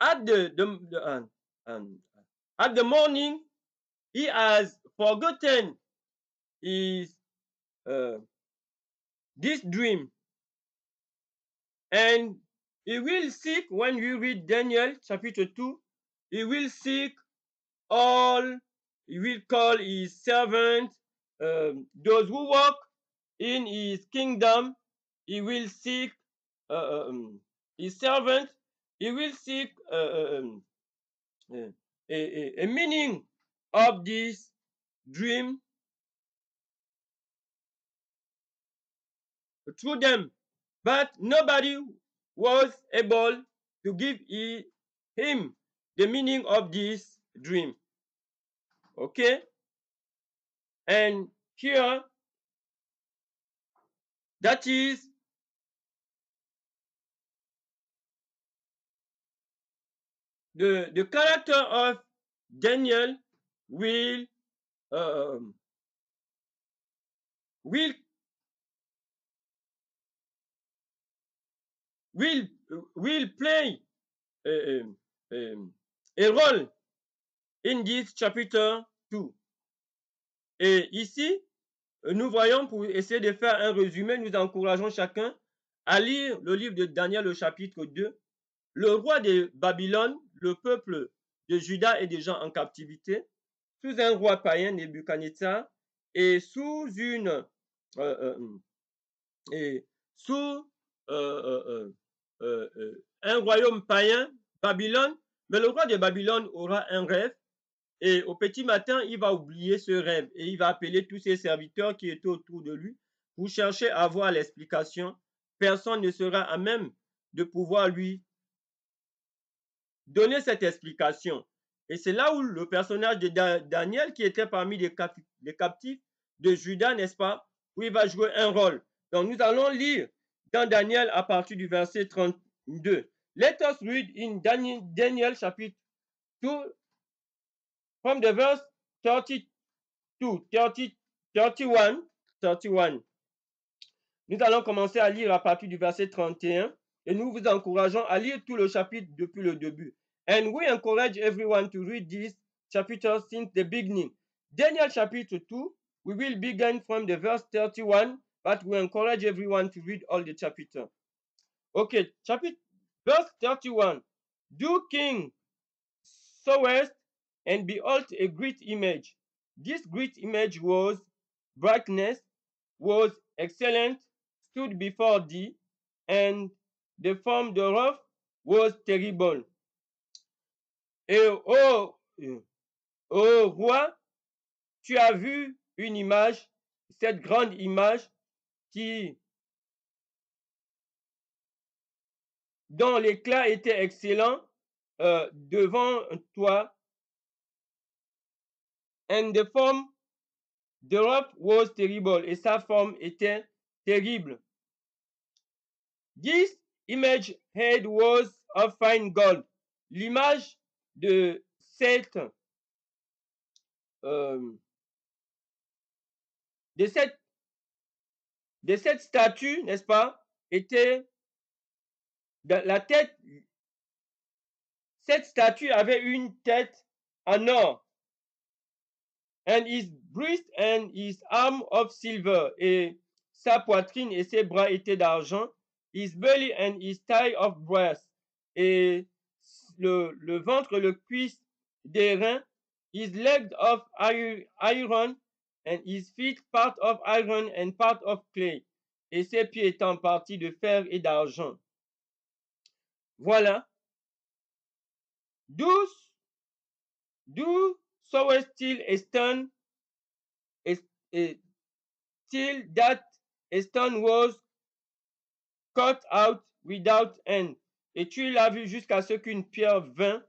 at the morning, he has forgotten his this dream, and he will seek, when you read Daniel chapter 2, he will seek all, he will call his servants, those who work in his kingdom, he will seek his servants, he will seek a meaning of this dream through them, but nobody was able to give him the meaning of this dream. Okay? And here, that is the character of Daniel will play a role in this chapter 2. Et ici, nous voyons, pour essayer de faire un résumé, nous encourageons chacun à lire le livre de Daniel, le chapitre 2. Le roi de Babylone, le peuple de Juda et des gens en captivité, sous un roi païen, Nebuchadnezzar, et sous un royaume païen, Babylone. Mais le roi de Babylone aura un rêve, et au petit matin, il va oublier ce rêve et il va appeler tous ses serviteurs qui étaient autour de lui pour chercher à avoir l'explication. Personne ne sera à même de pouvoir lui donner cette explication. Et c'est là où le personnage de Daniel, qui était parmi les captifs de Juda, n'est-ce pas, où il va jouer un rôle. Donc nous allons lire dans Daniel à partir du verset 32. Let us read in Daniel chapitre 2 from the verse 32, 31. Nous allons commencer à lire à partir du verset 31 et nous vous encourageons à lire tout le chapitre depuis le début. And we encourage everyone to read this chapter since the beginning. Daniel chapitre 2, we will begin from the verse 31, but we encourage everyone to read all the chapter. Okay, verse 31. Do King sawest, and behold a great image. This great image was brightness, was excellent, stood before thee, and the form thereof was terrible. Et ô roi, tu as vu une image, cette grande image dont l'éclat était excellent devant toi, and the form thereof was terrible, et sa forme était terrible. This image head was of fine gold. L'image de cette statue, n'est-ce pas, était la tête. Cette statue avait une tête en or, and his breast and his arm of silver, et sa poitrine et ses bras étaient d'argent, his belly and his thigh of brass, et le ventre, le cuisse d'airain, his legs of iron, and his feet part of iron and part of clay, et ses pieds étant partie de fer et d'argent. Voilà. D'où sowest still a stone, till that a stone was cut out without end. Et tu l'as vu jusqu'à ce qu'une pierre vint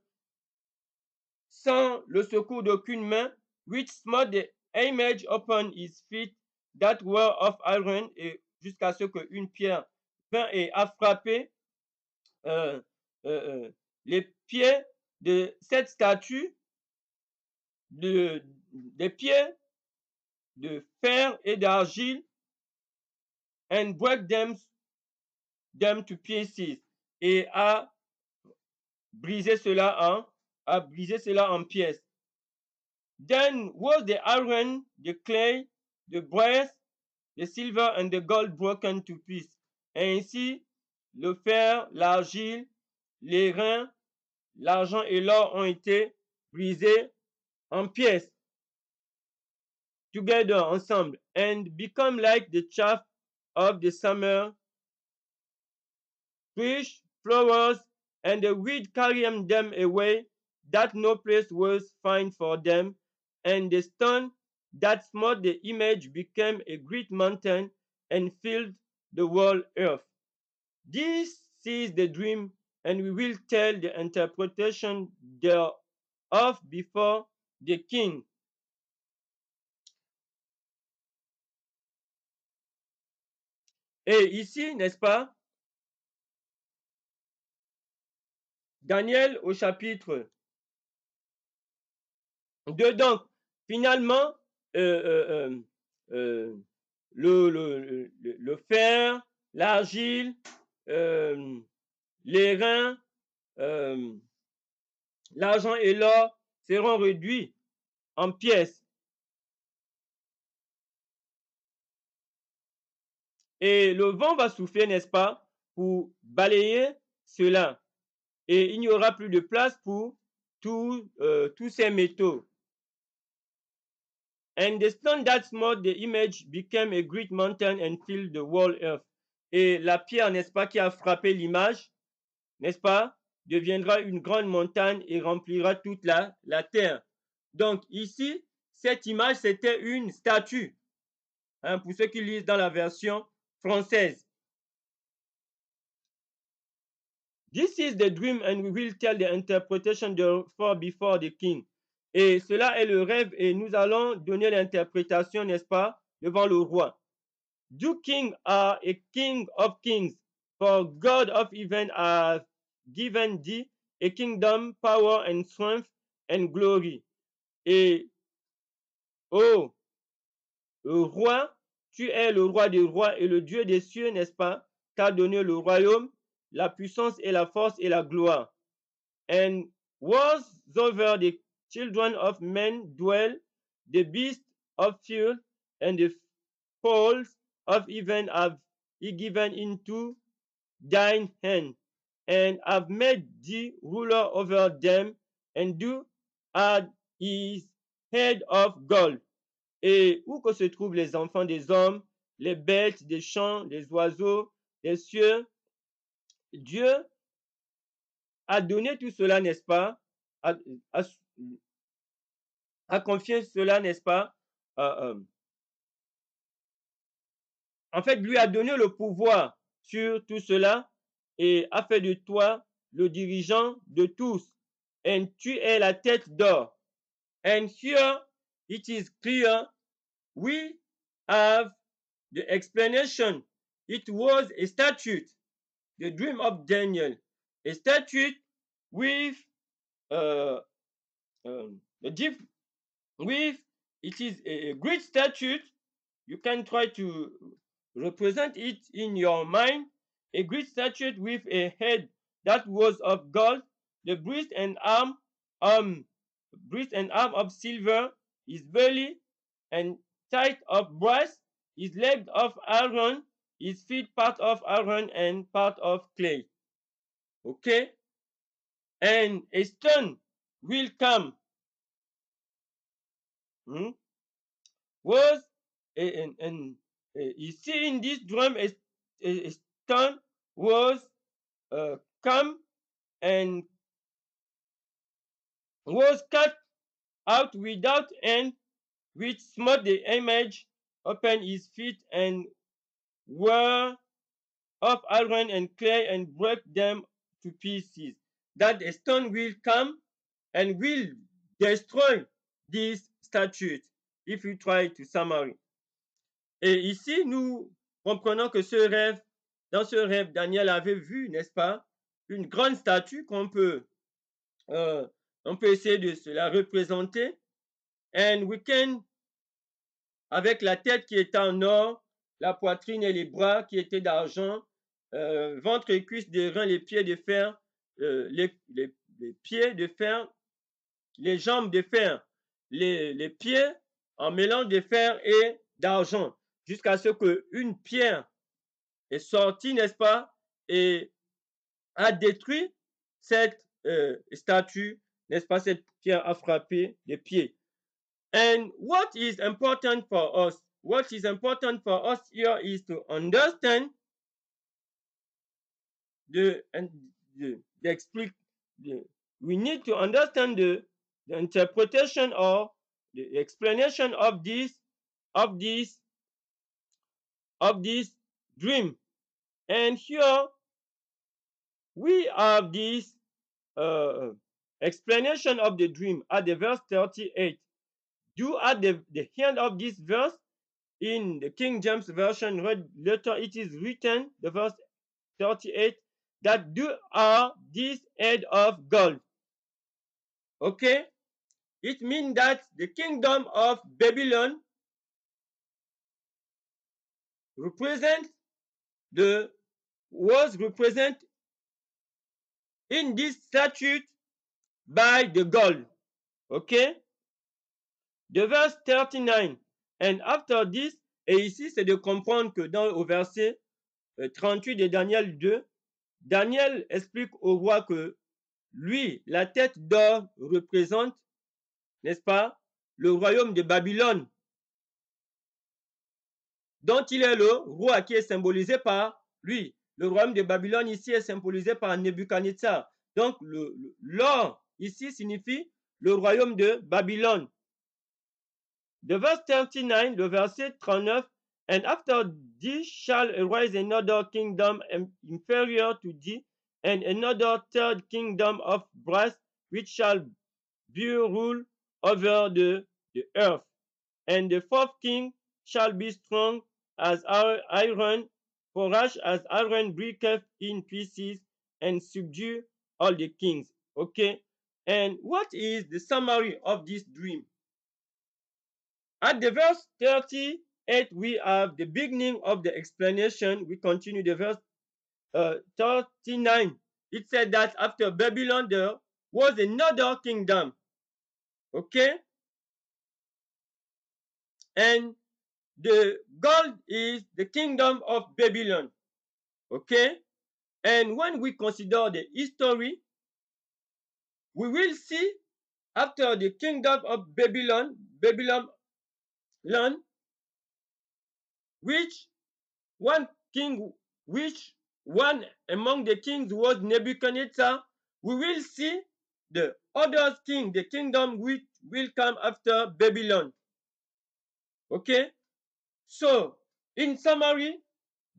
sans le secours d'aucune main, which smote the image upon his feet that were of iron, et jusqu'à ce qu'une pierre vint et a frappé les pieds de cette statue, des pieds de fer et d'argile, and break them to pieces, et a brisé cela en pièces. Then was the iron, the clay, the brass, the silver and the gold broken to pieces. Et ainsi, le fer, l'argile, les reins, l'argent et l'or ont été brisés en pièces. Together, ensemble, and become like the chaff of the summer, fish, flowers, and the wind carrying them away, that no place was found for them, and the stone that smote the image became a great mountain and filled the whole earth. This is the dream, and we will tell the interpretation thereof before the king. Et ici, n'est-ce pas, Daniel au chapitre 2, donc, finalement, le fer, l'argile, les reins, l'argent et l'or seront réduits en pièces. Et le vent va souffler, n'est-ce pas, pour balayer cela. Et il n'y aura plus de place pour tous ces métaux. And the stone that smote the image became a great mountain and filled the whole earth. Et la pierre, n'est-ce pas, qui a frappé l'image, n'est-ce pas, deviendra une grande montagne et remplira toute la terre. Donc ici, cette image, c'était une statue, hein, pour ceux qui lisent dans la version française. This is the dream, and we will tell the interpretation therefore before the king. Et cela est le rêve, et nous allons donner l'interprétation, n'est-ce pas, devant le roi. You king are a king of kings, for God of heaven has given thee a kingdom, power and strength and glory. Et oh, le roi, tu es le roi des rois et le Dieu des cieux, n'est-ce pas, t'a donné le royaume, la puissance et la force et la gloire. And was over the children of men dwell, the beasts of field and the fowls of heaven have he given into thine hand, and have made thee ruler over them, and thou art his head of gold. Et où que se trouvent les enfants des hommes, les bêtes des champs, les oiseaux des cieux, Dieu a donné tout cela, n'est-ce pas? A, a, a confié cela, n'est-ce pas? En fait, lui a donné le pouvoir sur tout cela et a fait de toi le dirigeant de tous. And tu es la tête d'or. And here it is clear we have the explanation. It was a statute, the dream of Daniel, a statute with uh, a diff with it is a great statute. You can try to represent it in your mind. A great statue with a head that was of gold, the um, breast and arm of silver, his belly and thigh of brass, his leg of iron, his feet part of iron and part of clay. Okay? And a stone will come. Hmm? Was and you see in this drum a stone was come and was cut out without end, which smote the image upon his feet and were of iron and clay and broke them to pieces. That a stone will come and will destroy this statue if you try to summary. Et ici, nous comprenons que dans ce rêve, Daniel avait vu, n'est-ce pas, une grande statue on peut essayer de se la représenter. And we can, avec la tête qui était en or, la poitrine et les bras qui étaient d'argent, ventre et cuisses de reins, les pieds de fer, les pieds de fer, les jambes de fer, les pieds en mélange de fer et d'argent, jusqu'à ce qu'une pierre est sortie, n'est-ce pas, et a détruit cette statue, n'est-ce pas, cette pierre a frappé les pieds. And what is important for us? What is important for us here is to understand we need to understand the interpretation or the explanation of this dream. And here we have this explanation of the dream at the verse 38. Do at the end of this verse in the King James Version, later it is written, the verse 38, that do are this head of gold. Okay? It means that the kingdom of Babylon was represented in this statute by the gold. Okay? The verse 39. And after this, et ici c'est de comprendre que au verset 38 de Daniel 2, Daniel explique au roi que lui, la tête d'or représente, n'est-ce pas, le royaume de Babylone, dont il est le roi qui est symbolisé par lui. Le royaume de Babylone ici est symbolisé par Nebuchadnezzar. Donc l'or ici signifie le royaume de Babylone. The verse 39, le verset 39, and after this shall arise another kingdom inferior to thee, and another third kingdom of brass, which shall be rule over the earth. And the fourth king shall be strong as iron, forage as iron breaketh in pieces, and subdue all the kings. Okay? And what is the summary of this dream? At the verse 38, we have the beginning of the explanation. We continue the verse 39. It said that after Babylon, there was another kingdom. Okay? And the gold is the kingdom of Babylon. Okay? And when we consider the history, we will see after the kingdom of Babylon, which one king, which one among the kings was Nebuchadnezzar, we will see the other king, the kingdom which will come after Babylon. Okay, so in summary,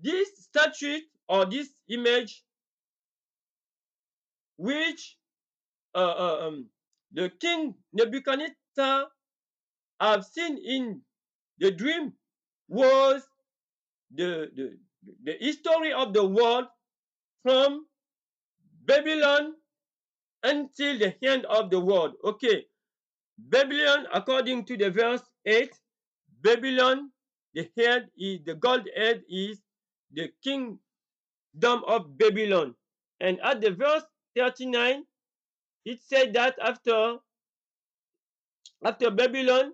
this statue or this image which the king Nebuchadnezzar have seen in the dream was the history of the world from Babylon until the end of the world. Okay, Babylon, according to the verse 8, Babylon, the head is the gold head is the kingdom of Babylon. And at the verse 39, it said that after Babylon,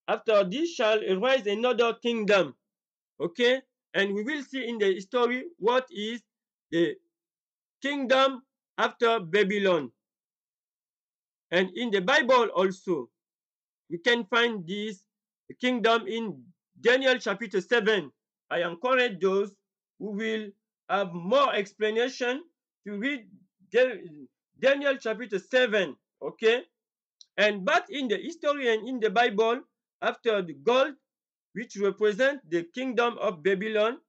after this shall arise another kingdom. Okay, and we will see in the story what is the kingdom after Babylon. And in the Bible also, we can find this kingdom in Daniel chapter 7. I encourage those who will have more explanation to read Daniel chapter 7. Okay, and but in the history and in the Bible, after the gold, which represent the kingdom of Babylon,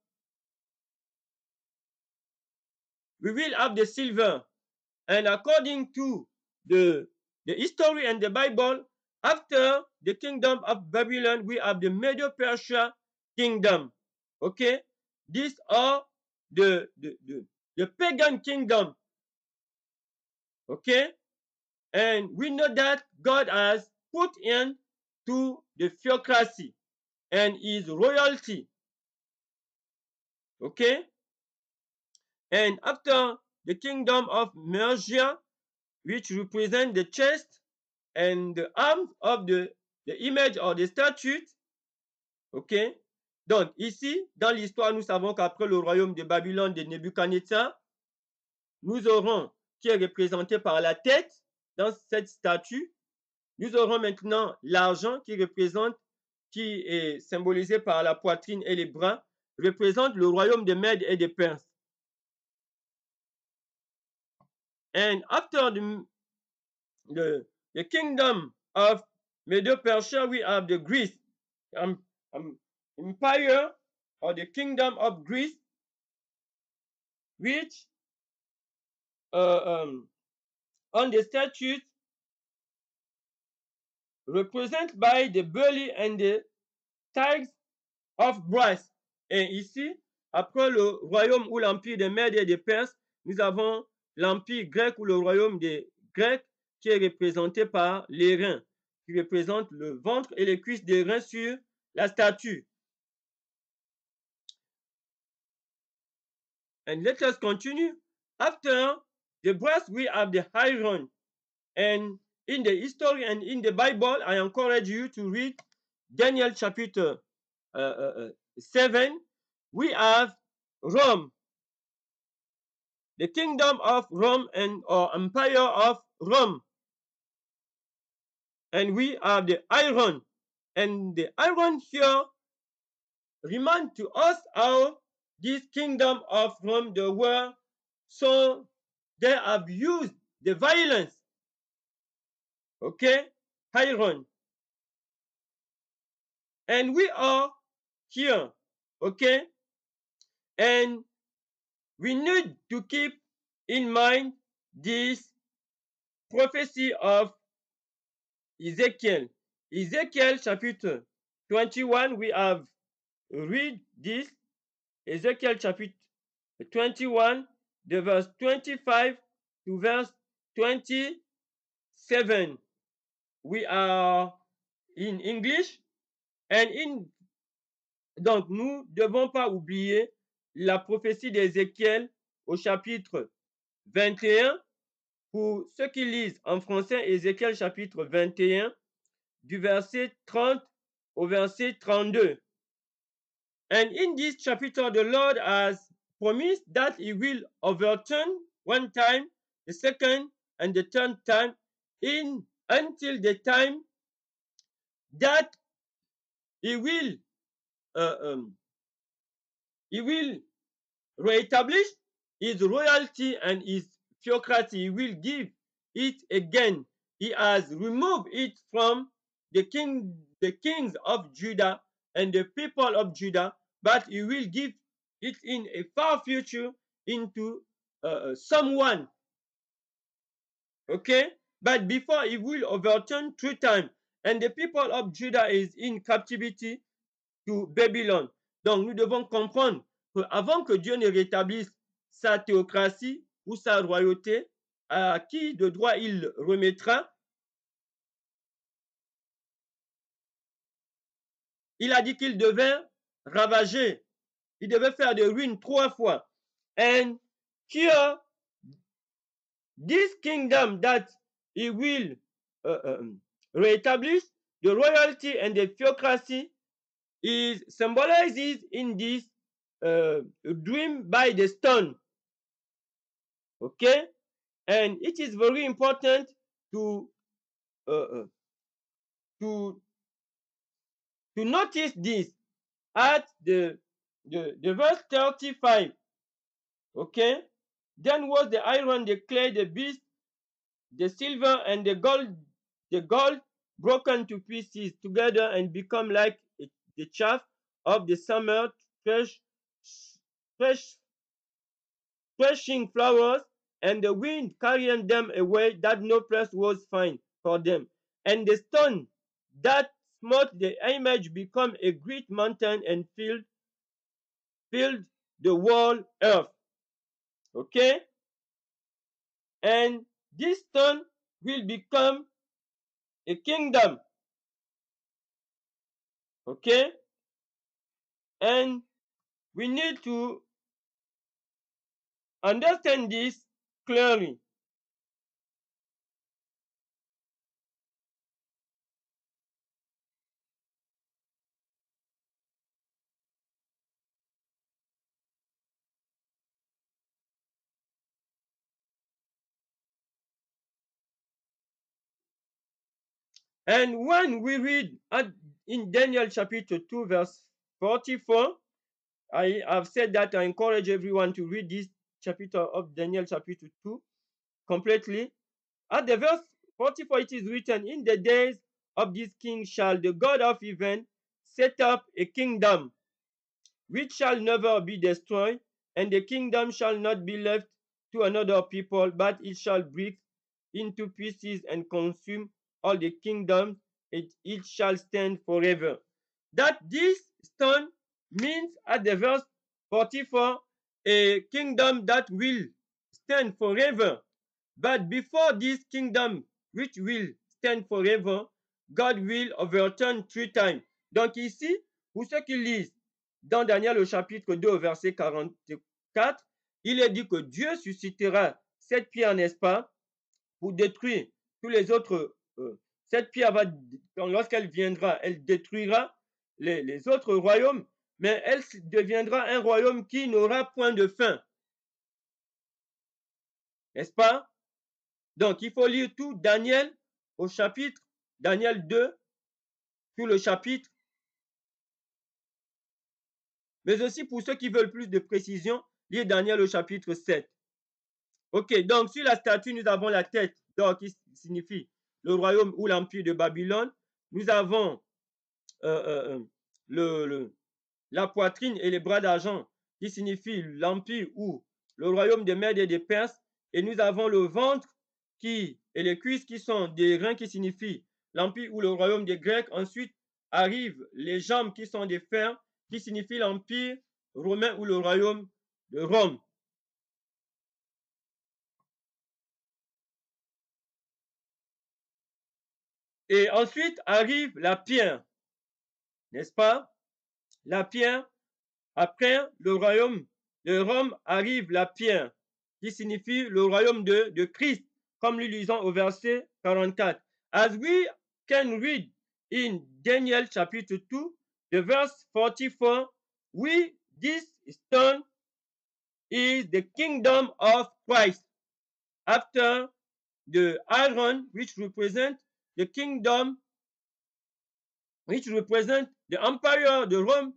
we will have the silver. And according to the history and the Bible, after the kingdom of Babylon, we have the Medo-Persia kingdom. Okay, these are the pagan kingdom. Okay, and we know that God has put in to the theocracy and his royalty. Okay, and after the kingdom of Mercia, which represent the chest and the arms of the image or the statue. Ok, donc ici, dans l'histoire, nous savons qu'après le royaume de Babylone de Nebuchadnezzar, nous aurons, qui est représenté par la tête dans cette statue, nous aurons maintenant l'argent qui représente, qui est symbolisé par la poitrine et les bras, représente le royaume de Mèdes et de Perse. And after the kingdom of Medo-Persia, we have the Greece empire or the kingdom of Greece, which on the statues represent by the belly and the thighs of brass. Et ici, après le royaume ou l'empire des Mèdes et des Perses, nous avons l'empire grec ou le royaume des Grecs qui est représenté par les reins, qui représente le ventre et les cuisses des reins sur la statue. And let us continue. After the brass, we have the iron. And in the history and in the Bible, I encourage you to read Daniel chapter 7. We have Rome, the kingdom of Rome and or empire of Rome. And we have the iron. And the iron here remind to us how this kingdom of Rome they were, so they have used the violence. Okay, iron. And we are here. Okay, and we need to keep in mind this prophecy of Ezekiel. Ezekiel chapter 21, we have read this. Ezekiel chapter 21, the verse 25 to verse 27. We are in English. And in, donc, nous ne devons pas oublier la prophétie d'Ézéchiel au chapitre 21. Pour ceux qui lisent en français, Ézéchiel chapitre 21, du verset 30 au verset 32. And in this chapter, the Lord has promised that he will overturn one time, the second and the third time, in until the time that he will reestablish his royalty and his theocracy. He will give it again. He has removed it from the kings of Judah and the people of Judah, but he will give it in a far future into someone. Okay? But before he will overturn 3 times. And the people of Judah is in captivity to Babylon. Donc nous devons comprendre qu'avant que Dieu ne rétablisse sa théocratie ou sa royauté, à qui de droit il remettra, il a dit qu'il devait ravager, il devait faire de ruines 3 fois. And here, this kingdom that he will reestablish, the royalty and the theocracy, is symbolized in this dream by the stone. Okay? And it is very important to to notice this at the verse 35. Okay? Then was the iron, the clay, the beast, the silver, and the gold broken to pieces together and become like the chaff of the summer threshing flowers, and the wind carrying them away, that no place was found for them. And the stone that smote the image become a great mountain and filled the whole earth. Okay? And this stone will become a kingdom. Okay? And we need to understand this clearly. And when we read in Daniel chapter 2, verse 44, I have said that I encourage everyone to read this chapter of Daniel chapter 2 completely. At the verse 44, it is written, in the days of this king shall the God of heaven set up a kingdom which shall never be destroyed, and the kingdom shall not be left to another people, but it shall break into pieces and consume all the kingdoms, it shall stand forever. That this stone means at the verse 44, a kingdom that will stand forever. But before this kingdom which will stand forever, God will overturn 3 times. Donc ici, pour ceux qui lisent dans Daniel au chapitre 2 au verset 44, il est dit que Dieu suscitera cette pierre, n'est-ce pas, pour détruire tous les autres. Cette pierre va, lorsqu'elle viendra, elle détruira les autres royaumes, mais elle deviendra un royaume qui n'aura point de fin. N'est-ce pas? Donc, il faut lire tout Daniel au chapitre, Daniel 2, tout le chapitre. Mais aussi pour ceux qui veulent plus de précision, lire Daniel au chapitre 7. Ok, donc sur la statue, nous avons la tête d'or qui signifie le royaume ou l'empire de Babylone. Nous avons la poitrine et les bras d'argent qui signifient l'empire ou le royaume des Mèdes et des Perses. Et nous avons le ventre et les cuisses qui sont des reins qui signifient l'empire ou le royaume des Grecs. Ensuite arrivent les jambes qui sont des fers qui signifient l'empire romain ou le royaume de Rome. Et ensuite arrive la pierre, n'est-ce pas? La pierre, après le royaume de Rome arrive la pierre, qui signifie le royaume de Christ, comme nous lisons au verset 44. As we can read in Daniel chapter 2, the verse 44, this stone is the kingdom of Christ. After the iron, which represents the kingdom, which represent the empire, the Roman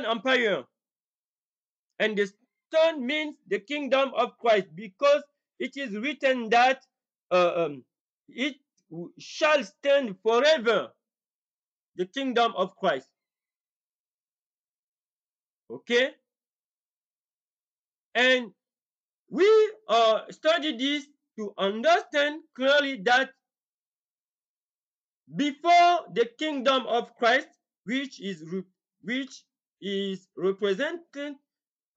Empire, And the stone means the kingdom of Christ, because it is written that it shall stand forever, the kingdom of Christ. Okay? And we study this to understand clearly that before the kingdom of Christ, which is represented,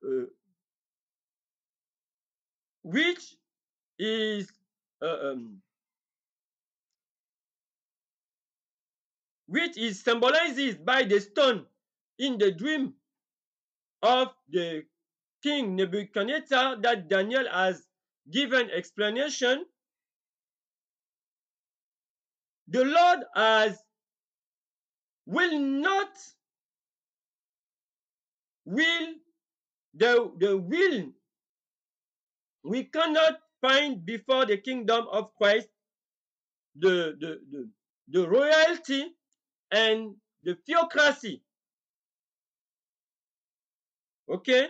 uh, which is uh, um, which is symbolized by the stone in the dream of the king Nebuchadnezzar that Daniel has given explanation. The Lord has will not will the will we cannot find before the kingdom of Christ the royalty and the theocracy. Okay?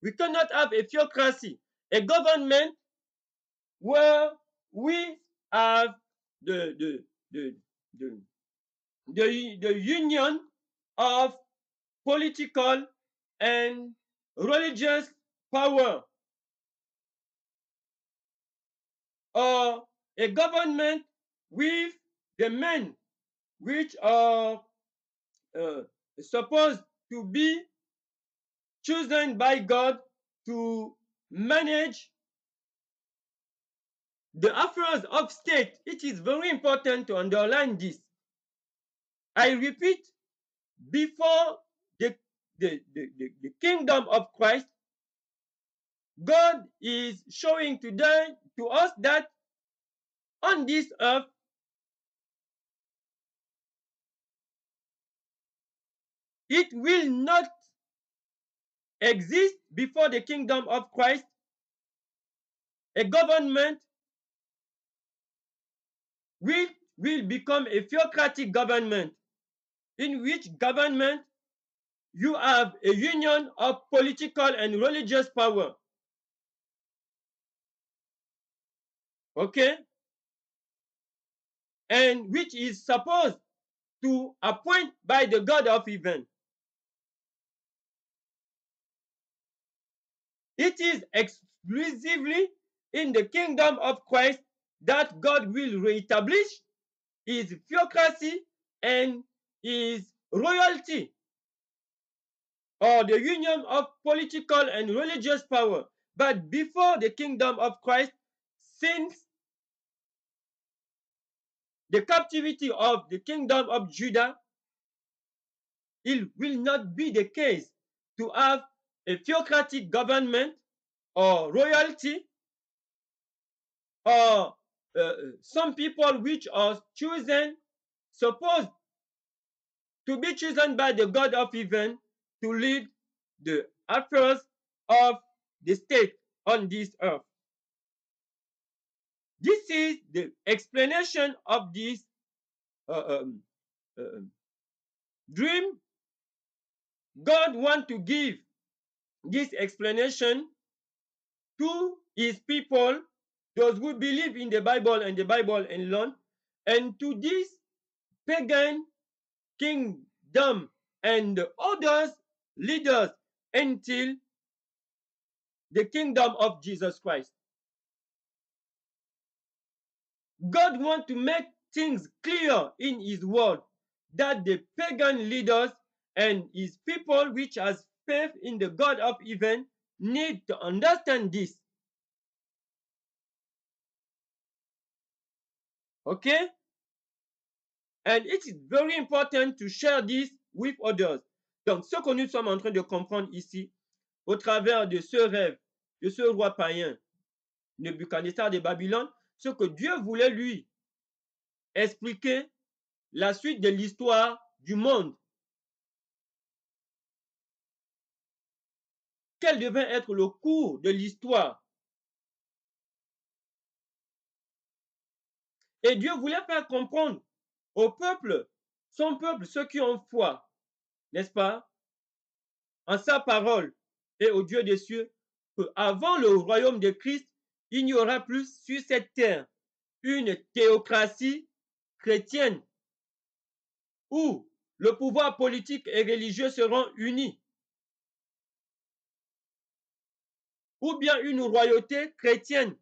We cannot have a theocracy, a government where we have the the the the, the union of political and religious power, or a government with the men which are uh, supposed to be chosen by God to manage the affairs of state. It is very important to underline this. I repeat, before the kingdom of Christ, God is showing today to us that on this earth, it will not exist before the kingdom of Christ a government which will become a theocratic government, in which government you have a union of political and religious power. Okay? And which is supposed to appoint by the God of heaven. It is exclusively in the kingdom of Christ that God will reestablish his theocracy and his royalty, or the union of political and religious power. But before the kingdom of Christ, since the captivity of the kingdom of Judah, it will not be the case to have a theocratic government or royalty, or some people which are chosen, supposed to be chosen by the God of heaven to lead the affairs of the state on this earth. This is the explanation of this uh, um, uh, dream. God wants to give this explanation to his people, those who believe in the Bible and the Bible alone, and to this pagan kingdom and the others leaders until the kingdom of Jesus Christ. God wants to make things clear in his word that the pagan leaders and his people which has faith in the God of heaven need to understand this. Okay? And it is very important to share this with others. Donc, ce que nous sommes en train de comprendre ici, au travers de ce rêve, de ce roi païen, Nebuchadnezzar de Babylone, ce que Dieu voulait lui expliquer, la suite de l'histoire du monde. Quel devait être le cours de l'histoire? Et Dieu voulait faire comprendre au peuple, son peuple, ceux qui ont foi, n'est-ce pas, en sa parole et au Dieu des cieux qu'avant le royaume de Christ, il n'y aura plus sur cette terre une théocratie chrétienne où le pouvoir politique et religieux seront unis, ou bien une royauté chrétienne,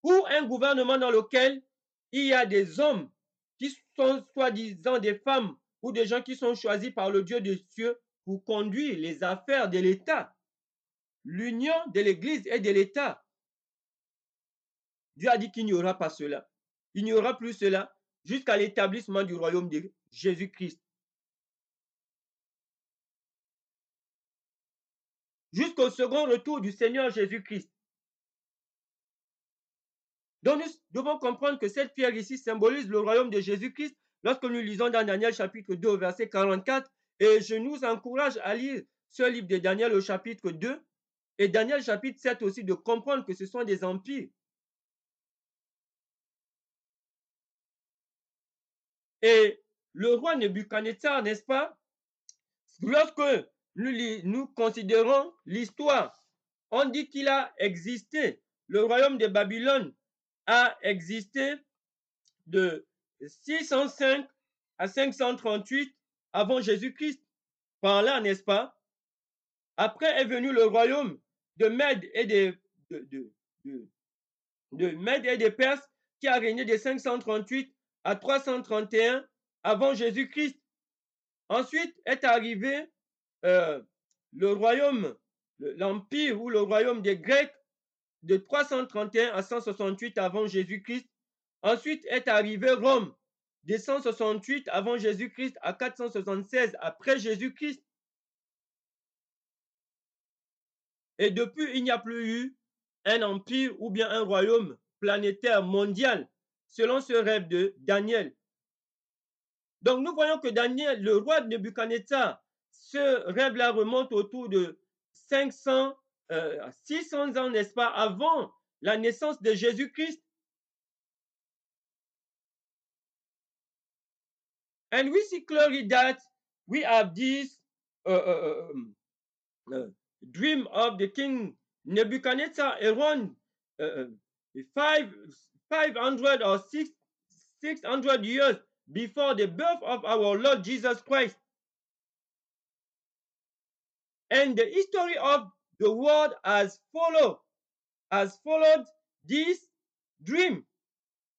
ou un gouvernement dans lequel il y a des hommes qui sont soi-disant des femmes ou des gens qui sont choisis par le Dieu des cieux pour conduire les affaires de l'État, l'union de l'Église et de l'État. Dieu a dit qu'il n'y aura pas cela. Il n'y aura plus cela jusqu'à l'établissement du royaume de Jésus-Christ. Jusqu'au second retour du Seigneur Jésus-Christ. Donc nous devons comprendre que cette pierre ici symbolise le royaume de Jésus-Christ lorsque nous lisons dans Daniel chapitre 2 verset 44. Et je nous encourage à lire ce livre de Daniel au chapitre 2 et Daniel chapitre 7 aussi, de comprendre que ce sont des empires. Et le roi Nebuchadnezzar, n'est-ce pas, lorsque nous considérons l'histoire, on dit qu'il a existé. Le royaume de Babylone a existé de 605 à 538 avant Jésus-Christ. Par là, n'est-ce pas? Après est venu le royaume de Mède et de Mède et des Perses qui a régné de 538 à 331 avant Jésus-Christ. Ensuite est arrivé le royaume, l'empire ou le royaume des Grecs de 331 à 168 avant Jésus-Christ. Ensuite est arrivé Rome de 168 avant Jésus-Christ à 476 après Jésus-Christ. Et depuis, il n'y a plus eu un empire ou bien un royaume planétaire mondial, selon ce rêve de Daniel. Donc nous voyons que Daniel, le roi de Nebuchadnezzar, ce rêve-là remonte autour de 600 ans, n'est-ce pas, avant la naissance de Jésus-Christ. And we see clearly that we have this dream of the king Nebuchadnezzar around 500 or 600 years before the birth of our Lord Jesus Christ. And the history of the world has followed this dream.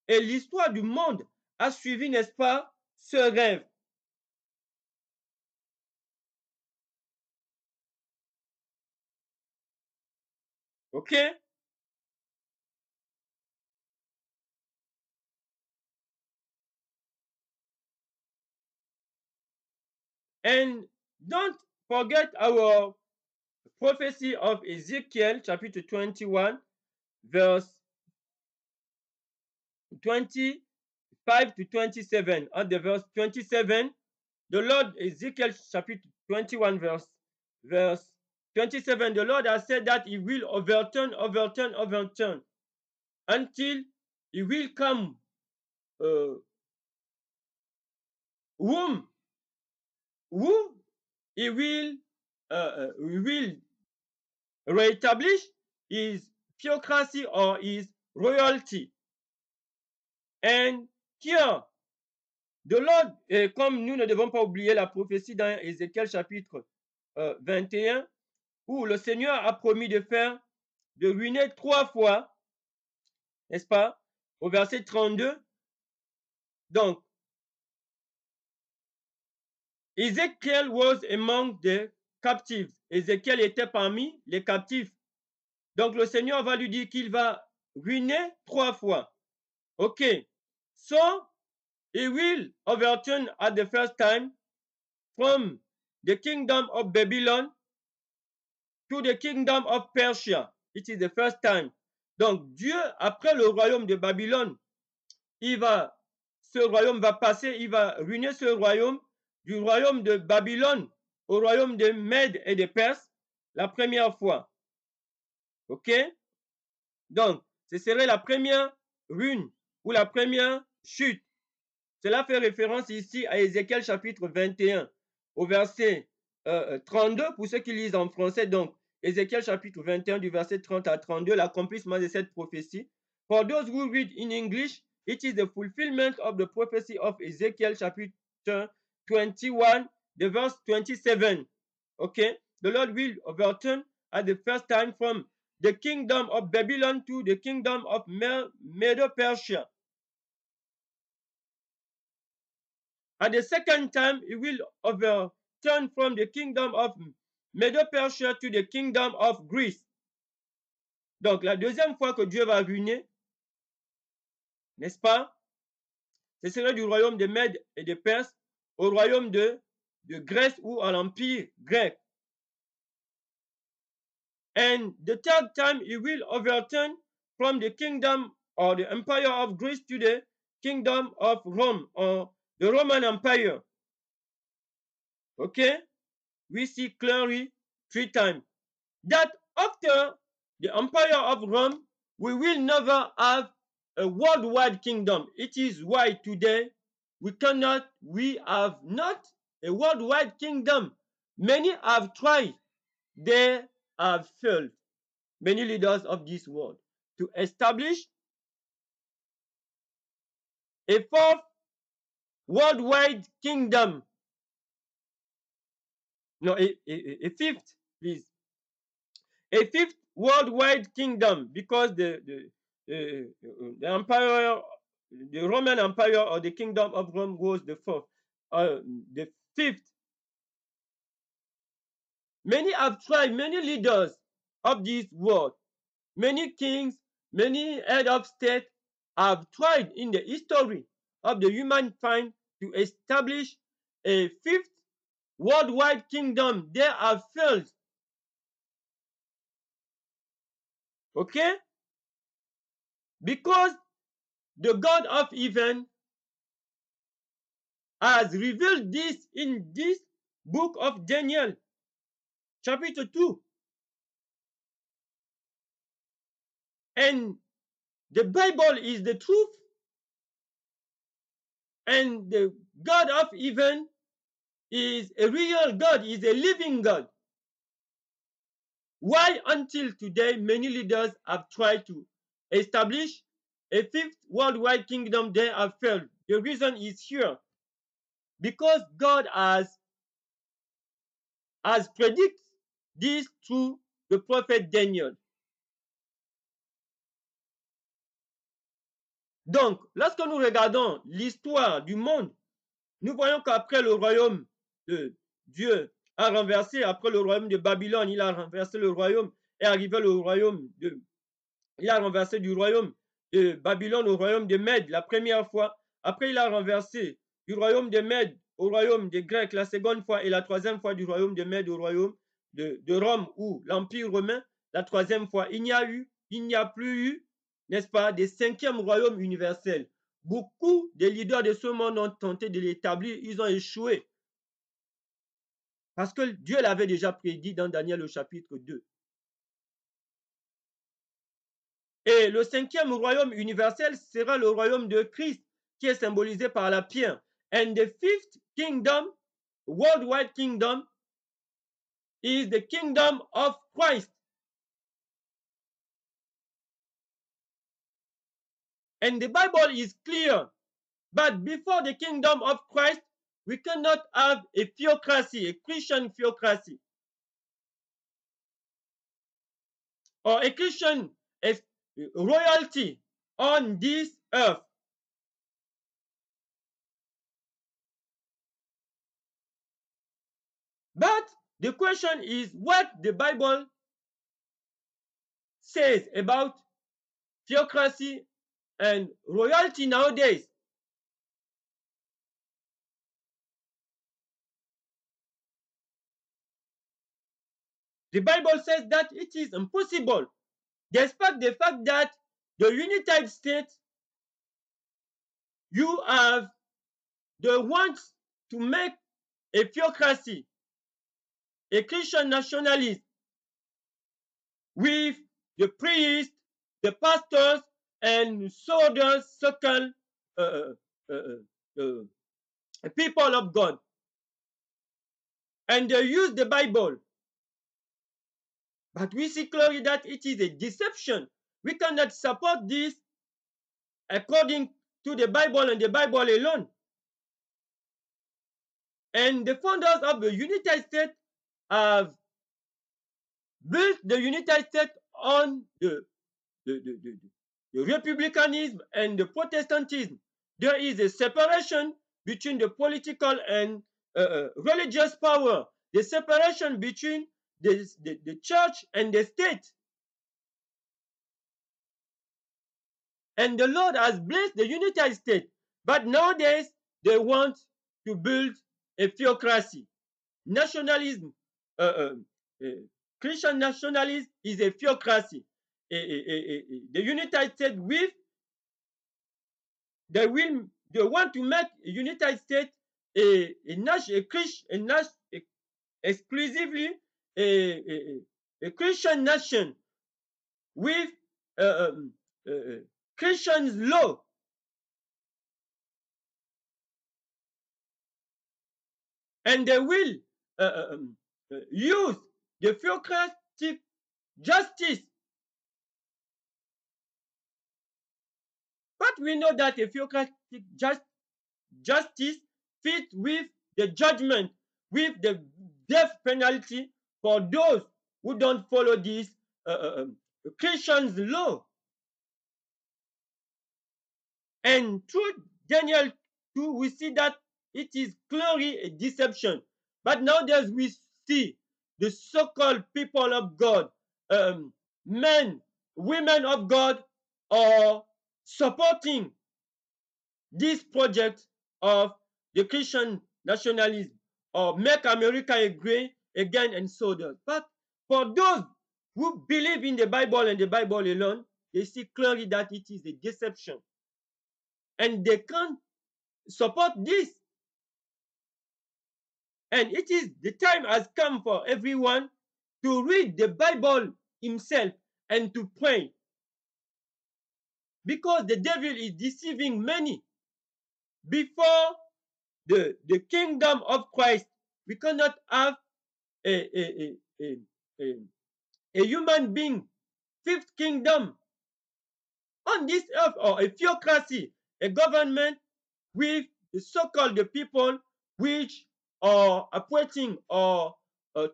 Et l'histoire du monde a suivi, n'est-ce pas, ce rêve. OK? And don't forget our prophecy of Ezekiel chapter 21 verse 25 to 27. At the verse 27, the Lord, Ezekiel chapter 21 verse 27, the Lord has said that he will overturn until he will come whom he will reestablish his theocracy or his royalty. And here, the Lord, et comme nous ne devons pas oublier la prophétie dans Ézéchiel chapitre 21, où le Seigneur a promis de ruiner 3 fois, n'est-ce pas, au verset 32. Donc, Ezekiel was among the captives. Ézéchiel était parmi les captifs. Donc, le Seigneur va lui dire qu'il va ruiner 3 fois. OK. So, he will overturn at the first time from the kingdom of Babylon to the kingdom of Persia. It is the first time. Donc, Dieu, après le royaume de Babylone, ce royaume va passer, il va ruiner ce royaume, du royaume de Babylone au royaume de Mède et de Perse, la première fois. OK? Donc, ce serait la première ruine ou la première chute. Cela fait référence ici à Ézéchiel chapitre 21. au verset 32, pour ceux qui lisent en français, donc Ézéchiel chapitre 21 du verset 30 à 32, l'accomplissement de cette prophétie. For those who read in English, it is the fulfillment of the prophecy of Ezekiel chapter 21, the verse 27. Okay, the Lord will overturn at the first time from the kingdom of Babylon to the kingdom of Medo-Persia. At the second time, he will overturn from the kingdom of Medo-Persia to the kingdom of Greece. Donc, la deuxième fois que Dieu va ruiner, n'est-ce pas? Ce serait du royaume de Mèdes et de Perse au royaume de Grèce ou à l'empire grec. And the third time, he will overturn from the kingdom or the empire of Greece to the kingdom of Rome or the Roman Empire. Okay? We see clearly 3 times that after the empire of Rome, we will never have a worldwide kingdom. It is why today we have not a worldwide kingdom. Many have tried, they have failed. Many leaders of this world to establish a fourth worldwide kingdom. No, a fifth, please. A fifth worldwide kingdom, because the empire, the Roman Empire or the kingdom of Rome was the fourth. The fifth. Many have tried, many leaders of this world, many kings, many head of state have tried in the history of the humankind to establish a fifth worldwide kingdom. They have failed. Okay? Because the God of heaven has revealed this in this book of Daniel, chapter 2. And the Bible is the truth. And the God of heaven is a real God, is a living God. Why until today many leaders have tried to establish a fifth worldwide kingdom, they have failed? The reason is here. Because God has predicted this through the prophet Daniel. Donc, lorsque nous regardons l'histoire du monde, nous voyons qu'après le royaume de Dieu a renversé, après le royaume de Babylone, il a renversé le royaume et arrivé le royaume de... Il a renversé du royaume de Babylone au royaume de Mède la première fois. Après, il a renversé du royaume de Mède au royaume des Grecs la seconde fois et la troisième fois du royaume de Mède au royaume de Rome ou l'Empire romain la troisième fois. Il n'y a plus eu, n'est-ce pas, des cinquièmes royaumes universels. Beaucoup de leaders de ce monde ont tenté de l'établir, ils ont échoué. Parce que Dieu l'avait déjà prédit dans Daniel au chapitre 2. Et le cinquième royaume universel sera le royaume de Christ, qui est symbolisé par la pierre. And the fifth kingdom, worldwide kingdom, is the kingdom of Christ. And the Bible is clear. But before the kingdom of Christ, we cannot have a theocracy, a Christian theocracy, or a Christian royalty on this earth. But the question is what the Bible says about theocracy and royalty nowadays. The Bible says that it is impossible, despite the fact that the United States, you have the want to make a theocracy, a Christian nationalist, with the priests, the pastors, and soldiers, circle people of God. and they use the Bible. But we see clearly that it is a deception. We cannot support this according to the Bible and the Bible alone. And the founders of the United States have built the United States on the republicanism and the Protestantism. There is a separation between the political and religious power, the separation between the church and the state. And the Lord has blessed the United States. But nowadays, they want to build a theocracy. Nationalism, uh, uh, Christian nationalism is a theocracy. The United States with they want to make United States exclusively a Christian nation with uh, um, Christian law. And they will use the theocratic justice. But we know that a theocratic justice fits with the judgment, with the death penalty for those who don't follow this Christian's law. And through Daniel 2, we see that it is clearly a deception. But nowadays we see the so-called people of God, men, women of God, are supporting this project of the Christian nationalism or make America great again and so on. But for those who believe in the Bible and the Bible alone, they see clearly that it is a deception. And they can't support this. And it is the time has come for everyone to read the Bible himself and to pray. Because the devil is deceiving many. Before the kingdom of Christ, we cannot have a human being, fifth kingdom on this earth, or a theocracy, a government with the so-called the people which are appointing or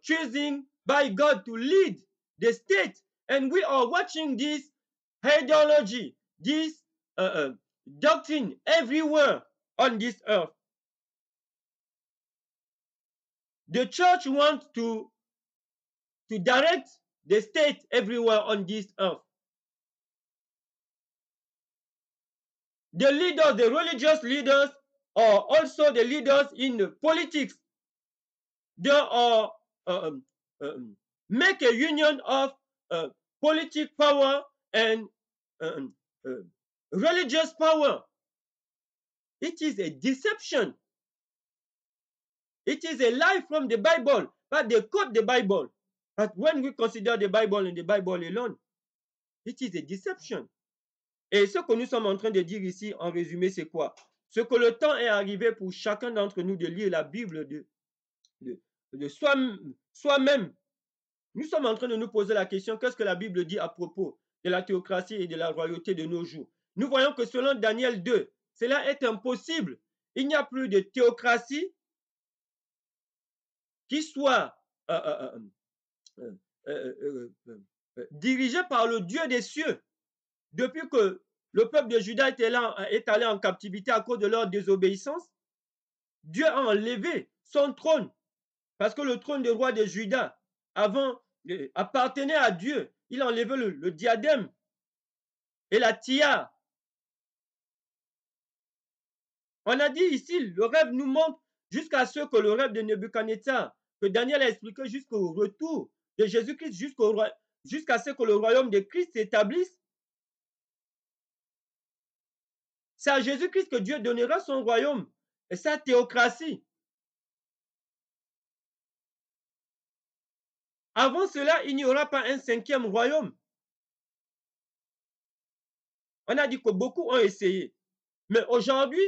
choosing by God to lead the state. And we are watching this ideology, this doctrine everywhere on this earth. The church wants to direct the state everywhere on this earth. The leaders, the religious leaders, are also the leaders in the politics. They are make a union of politic power and um, uh, religious power. It is a deception. It is a lie from the Bible, but they quote the Bible. But when we consider the Bible and the Bible alone, it is a deception. Et ce que nous sommes en train de dire ici, en résumé, c'est quoi? Ce que le temps est arrivé pour chacun d'entre nous de lire la Bible de soi-même. Nous sommes en train de nous poser la question, qu'est-ce que la Bible dit à propos de la théocratie et de la royauté de nos jours? Nous voyons que selon Daniel 2, cela est impossible. Il n'y a plus de théocratie qui soit dirigée par le Dieu des cieux. Depuis que le peuple de Juda est allé en captivité à cause de leur désobéissance, Dieu a enlevé son trône parce que le trône du roi de Juda avant appartenait à Dieu. Il a enlevé le diadème et la tiare. On a dit ici, le rêve nous montre jusqu'à ce que le rêve de Nebuchadnezzar, que Daniel a expliqué jusqu'au retour de Jésus-Christ, jusqu'à ce que le royaume de Christ s'établisse. C'est à Jésus-Christ que Dieu donnera son royaume et sa théocratie. Avant cela, il n'y aura pas un cinquième royaume. On a dit que beaucoup ont essayé. Mais aujourd'hui,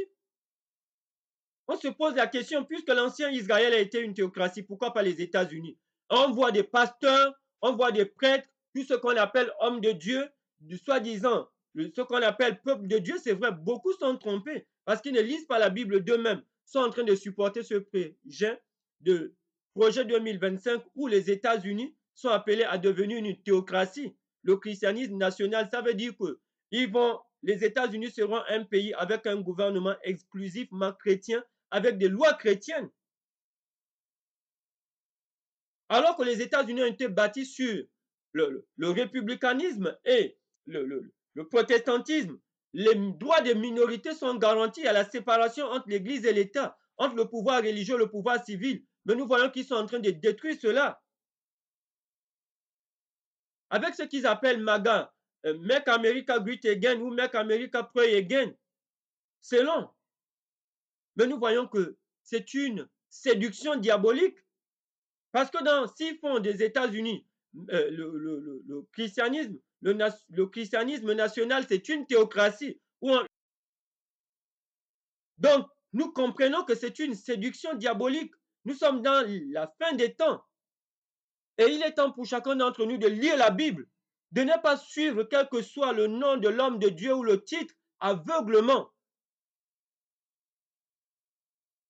On se pose la question, puisque l'ancien Israël a été une théocratie, pourquoi pas les États-Unis? On voit des pasteurs, on voit des prêtres, tout ce qu'on appelle hommes de Dieu, du soi-disant, ce qu'on appelle peuple de Dieu, c'est vrai, beaucoup sont trompés parce qu'ils ne lisent pas la Bible d'eux-mêmes, sont en train de supporter ce projet de projet 2025 où les États-Unis sont appelés à devenir une théocratie. Le christianisme national, ça veut dire que les États-Unis seront un pays avec un gouvernement exclusivement chrétien, avec des lois chrétiennes. Alors que les États-Unis ont été bâtis sur le républicanisme et le protestantisme, les droits des minorités sont garantis à la séparation entre l'Église et l'État, entre le pouvoir religieux et le pouvoir civil. Mais nous voyons qu'ils sont en train de détruire cela. Avec ce qu'ils appellent MAGA, Make America Great Again ou Make America Pray Again, c'est long. Mais nous voyons que c'est une séduction diabolique. Parce que s'ils font des États-Unis, le christianisme, le christianisme national, c'est une théocratie. Donc, nous comprenons que c'est une séduction diabolique. Nous sommes dans la fin des temps. Et il est temps pour chacun d'entre nous de lire la Bible, de ne pas suivre quel que soit le nom de l'homme de Dieu ou le titre aveuglement.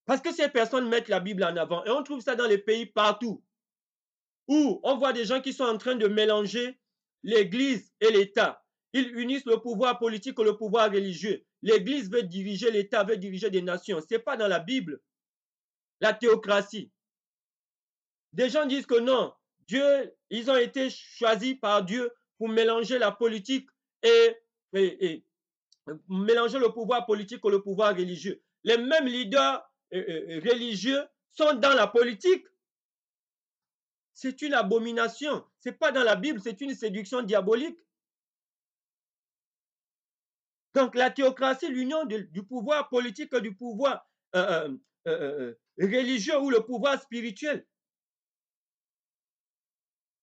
Parce que ces personnes mettent la Bible en avant. Et on trouve ça dans les pays partout, où on voit des gens qui sont en train de mélanger l'Église et l'État. Ils unissent le pouvoir politique et le pouvoir religieux. L'Église veut diriger l'État, veut diriger des nations. Ce n'est pas dans la Bible. La théocratie. Des gens disent que non, Dieu, ils ont été choisis par Dieu pour mélanger la politique et mélanger le pouvoir politique et le pouvoir religieux. Les mêmes leaders religieux sont dans la politique. C'est une abomination. Ce n'est pas dans la Bible, c'est une séduction diabolique. Donc la théocratie, l'union du pouvoir politique et du pouvoir religieux ou le pouvoir spirituel.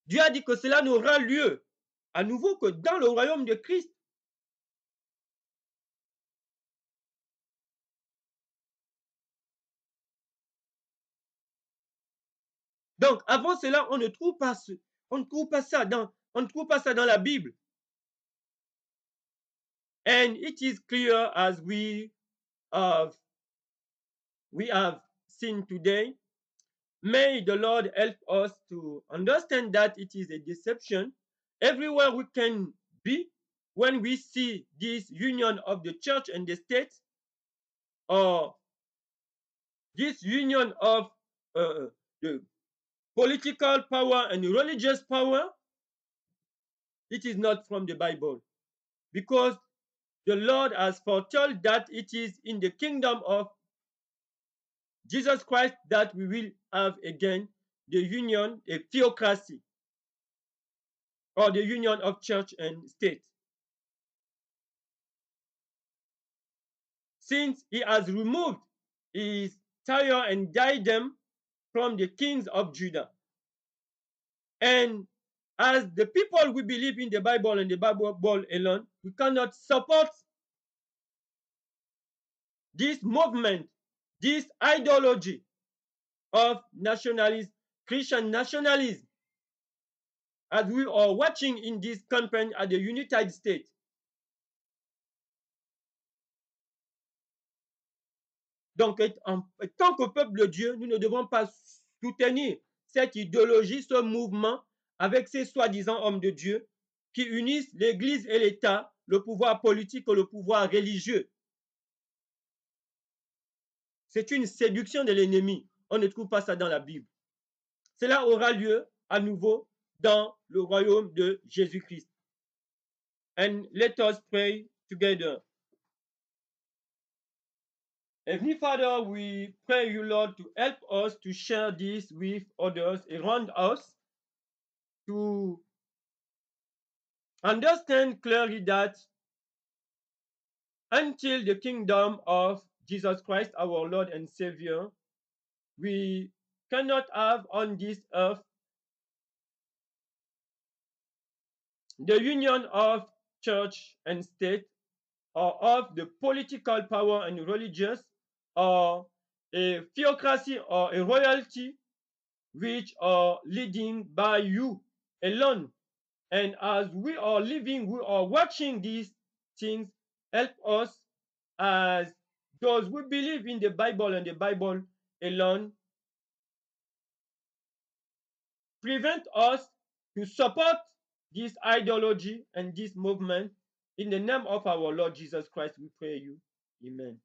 Dieu a dit que cela n'aura lieu à nouveau que dans le royaume de Christ. Donc avant cela, on ne trouve pas ça dans la Bible. And it is clear as we have seen today. May the Lord help us to understand that it is a deception. Everywhere we can be, when we see this union of the church and the state, or this union of the political power and religious power, it is not from the Bible. Because the Lord has foretold that it is in the kingdom of Jesus Christ that we will have again the union, a theocracy, or the union of church and state. Since he has removed his Tyre and diadem from the kings of Judah. And as the people we believe in the Bible and the Bible alone, we cannot support this movement, this ideology of nationalism, Christian nationalism, as we are watching in this campaign at the United States. Donc, en tant que peuple de Dieu, nous ne devons pas soutenir cette idéologie, ce mouvement, avec ces soi-disant hommes de Dieu qui unissent l'Église et l'État, le pouvoir politique et le pouvoir religieux. C'est une séduction de l'ennemi. On ne trouve pas ça dans la Bible. Cela aura lieu à nouveau dans le royaume de Jésus-Christ. And let us pray together. Heavenly Father, we pray you, Lord, to help us to share this with others around us, to understand clearly that until the kingdom of Jesus Christ, our Lord and Savior, we cannot have on this earth the union of church and state, or of the political power and religious, or a theocracy or a royalty which are leading by you alone. And as we are living, we are watching these things help us as those who believe in the Bible and the Bible alone, prevent us to support this ideology and this movement. In the name of our Lord Jesus Christ, we pray you. Amen.